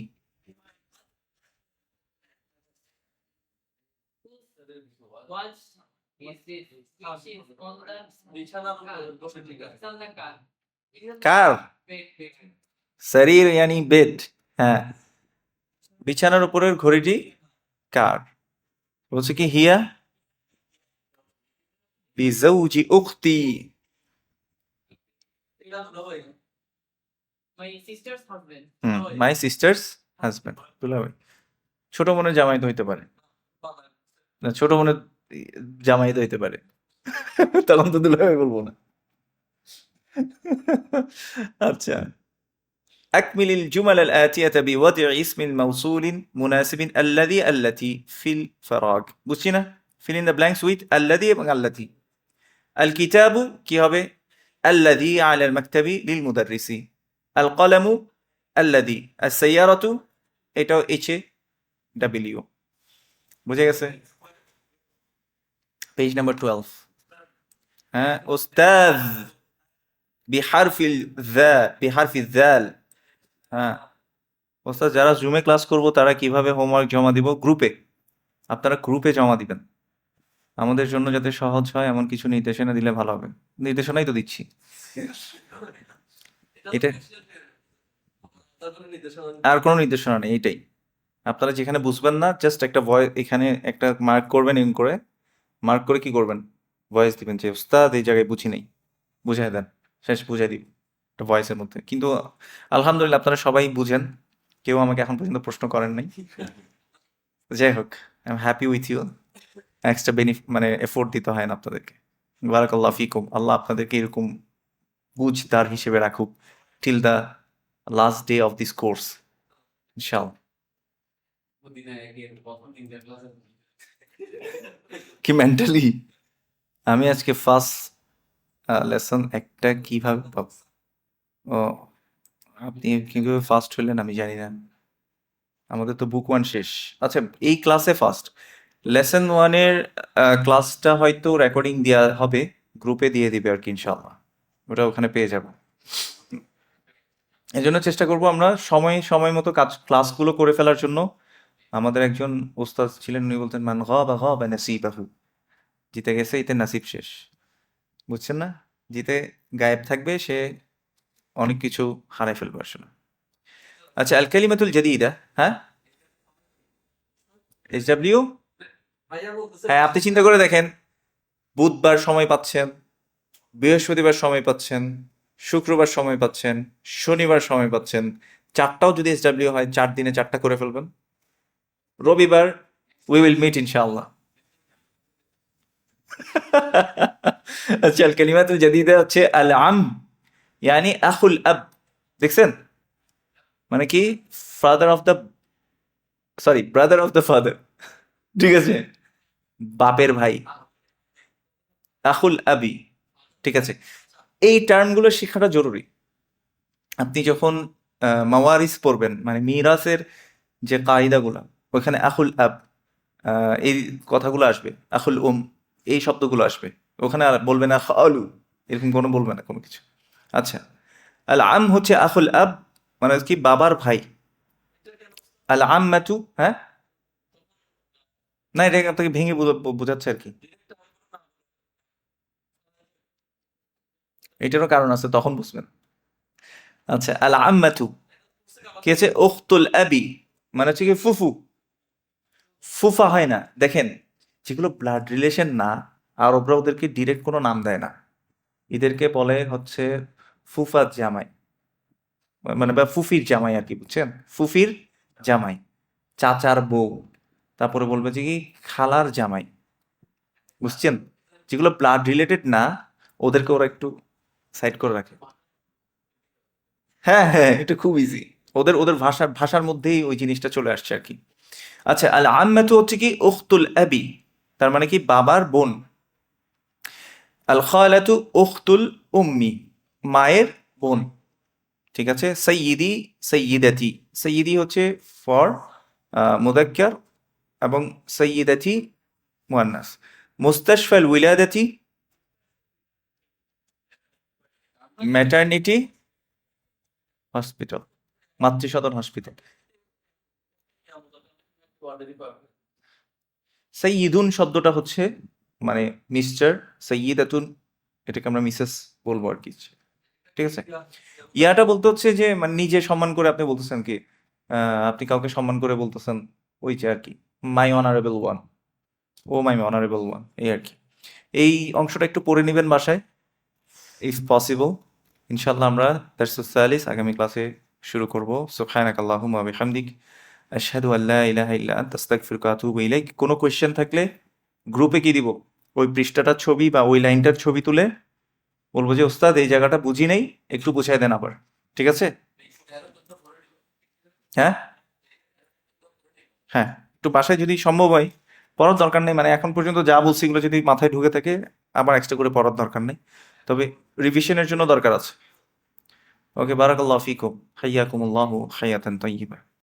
কার? সারীর ইয়ানি বেড, হ্যাঁ, বিছানার উপরের ঘড়িটি কার? বলছে কি হিয়া বিজাউজি উখতি, মাই সিস্টার্স হাজবেন্ড, দুলাভাই। ছোট বোনের জামাই তো হইতে পারে না, ছোট বোনের জামাই তো হইতে পারে, তখন তো দুলাভাই বলবো না। আচ্ছা, أكمل الجمل الآتية بوضع اسم موصول مناسب الذي التي في الفراغ, বুঝছি না? fill in the blanks with الذي এবং التي. الكتاب কি হবে? الذي على المكتب للمدرس. القلم الذي. السيارة এটাও এইচ এ ডাব্লিউ, বুঝে গেছে? পেজ নাম্বার 12, হ্যাঁ, ওস্তাদ বিহারফিল যা, বিহারফিল জাল, হ্যাঁ, ওস্তাদ যারা জুমে ক্লাস করব তারা কিভাবে হোমওয়ার্ক জমা দিব? গ্রুপে, আপনারা গ্রুপে জমা দিবেন, আমাদের জন্য যাতে সহজ হয় এমন কিছু নির্দেশনা দিলে ভালো হবে। নির্দেশনাই তো দিচ্ছি, এটা আর কোনো নির্দেশনা নেই, এটাই। আপনারা যেখানে বুঝবেন না জাস্ট একটা ভয়েস, এখানে একটা মার্ক করবেন, ইন করে মার্ক করে কি করবেন? ভয়েস দিবেন যে ওস্তাদ এই জায়গায় বুঝি নেই, বুঝাই দেন, শেষ বুঝাই দিই একটা ভয়েসের মধ্যে। কিন্তু আলহামদুলিল্লাহ আপনারা সবাই বুঝেন, কেউ আমাকে এখন পর্যন্ত প্রশ্ন করেন নাই। যাই হোক, I am happy with you, extra মানে এফোর্ট দিতে হয় না আপনাদেরকে। বারাকাল্লাহ ফিকুম, আল্লাহ আপনাদেরকে এরকম বুঝদার হিসেবে রাখুক till the last day of this course, ইনশাআল্লাহ। কি মেন্টালি আমি আজকে ফার্স্ট লেসন একটা কিভাবে পাবো? ও, আপনি কিভাবে ফার্স্ট হলেন আমি জানি না, আমাদের তো বুক ওয়ান শেষ। আচ্ছা, এই ক্লাসে ফার্স্ট, লেসন ওয়ানের ক্লাসটা হয়তো রেকর্ডিং দেওয়া হবে, গ্রুপে দিয়ে দিবে আর কি, ইনশাল্লাহ ওটা ওখানে পেয়ে যাব। এই জন্য চেষ্টা করব আমরা সময় সময় মতো কাজ ক্লাসগুলো করে ফেলার জন্য। আমাদের একজন ওস্তাদ ছিলেন, উনি বলতেন মান গাবা গাবা নাসিবাহু, জিতে গেছে এতে নাসিব শেষ, বুঝছেন না? জিতে গায়েব থাকবে সে, অনেক কিছু হারাই ফেলবে আসলে। আচ্ছা, আল কালিমাতুল জাদিদা, হ্যাঁ, এস ডাব্লিউ, হ্যাঁ, আপনি চিন্তা করে দেখেন, বুধবার সময় পাচ্ছেন, বৃহস্পতিবার সময় পাচ্ছেন, শুক্রবার সময় পাচ্ছেন, শনিবার সময় পাচ্ছেন, চারটাও যদি এস ডাব্লিউ হয় 4 দিনে 4টা করে ফেলবেন। রবিবার উই উইল মিট ইনশাআল্লাহ। আচ্ছা, আল কালিমাতুল জাদিদা হচ্ছে আল আম, ইয়ানি আখুল আব, দেখছেন? মানে কি? Father of the, sorry, brother of the father, ঠিক আছে, বাপের ভাই, আখুল আবি, ঠিক আছে। এই টার্মগুলো শেখাটা জরুরি। আপনি যখন মাওয়ারিস পড়বেন, মানে মিরাসের যে কায়দাগুলো, ওইখানে আখুল আব, এই কথাগুলো আসবে, আখুল এই শব্দগুলো আসবে, ওখানে আর বলবে না খালু, এরকম কোনো বলবে না কোনো কিছু। আচ্ছা, আল আম হচ্ছে আখুল আব, মানে কি, বাবার ভাই। আল আম্মাতু, হ্যাঁ, না, এটা আপনাকে ভেঙে বোঝাচ্ছে আর কি, এটারও কারণ আছে, তখন বুঝবেন। আচ্ছা, আল আম্মাতু কি আছে? উখতুল আবি, মানে হচ্ছে কি ফুফু, ফুফা হয় না। দেখেন, যেগুলো ব্লাড রিলেশন না, আরবরা ওদেরকে ডিরেক্ট কোনো নাম দেয় না, এদেরকে বলে হচ্ছে ফুফার জামাই, মানে বা ফুফির জামাই আর কি, বুঝছেন? ফুফির জামাই, চাচার বউ, তারপরে বলবে যে কি খালার জামাই, বুঝছেন? যেগুলো ব্লাড রিলেটেড না, ওদেরকে ওরা একটু সাইড করে রাখে। হ্যাঁ হ্যাঁ, এটা খুব ইজি, ওদের ওদের ভাষার মধ্যেই ওই জিনিসটা চলে আসছে আর কি। আচ্ছা, আল আম্মাতু হচ্ছে কি উখতুল আবি, তার মানে কি বাবার বোন। আল খালাতু উখতুল উম্মি, মায়ের বোন। ঠিক আছে? সাইয়্যিদি, সাইয়্যিদাতি, সাইয়্যিদি হচ্ছে ফর মুযাক্কার এবং সাইয়্যিদাতি মুয়ান্নাস। মুস্তাশফাল উইলাদাতি, ম্যাটারনিটি হসপিটাল, মাতৃসদন হসপিটাল। সাইয়্যিদুন শব্দটা হচ্ছে মানে মিস্টার, সাইয়্যিদাতুন এটাকে আমরা মিসেস বলবো আর কি। ঠিক আছে? ইয়াটা বলতে হচ্ছে যে মানে নিজে সম্মান করে আপনি বলতেছেন কি, আপনি কাউকে সম্মান করে বলতেছেন, ওই যে আর কি, my honourable one, oh my honourable one, এই আর কি। এই অংশটা একটু পড়ে নেবেন বাসায়, ইফ পসিবল। ইনশাল্লাহ আমরা দারসুস সালিস আগামী ক্লাসে শুরু করব। সুবহানাকাল্লাহুম্মা ওয়া বিহামদিক, আশহাদু আল্লা ইলাহা ইল্লা আনতা আস্তাগফিরুকা ওয়া আতুবু ইলাইক। কোনো কোয়েশ্চেন থাকলে গ্রুপে কি দিব, ওই পৃষ্ঠাটার ছবি বা ওই লাইনটার ছবি তুলে বলবো যে ওস্তাদ এই জায়গাটা বুঝি নেই, একটু বুঝাই দেন আবার। ঠিক আছে? হ্যাঁ হ্যাঁ, একটু বাসায় যদি সম্ভব হয়, পড়ার দরকার নেই, মানে এখন পর্যন্ত যা বলছি এগুলো যদি মাথায় ঢুকে থাকে আবার এক্সট্রা করে পড়ার দরকার নেই, তবে রিভিশনের জন্য দরকার আছে। ওকে, বারাকাল্লাহু ফিকুম, হাইয়াকুমুল্লাহু হায়াতান তাইয়্যিবা।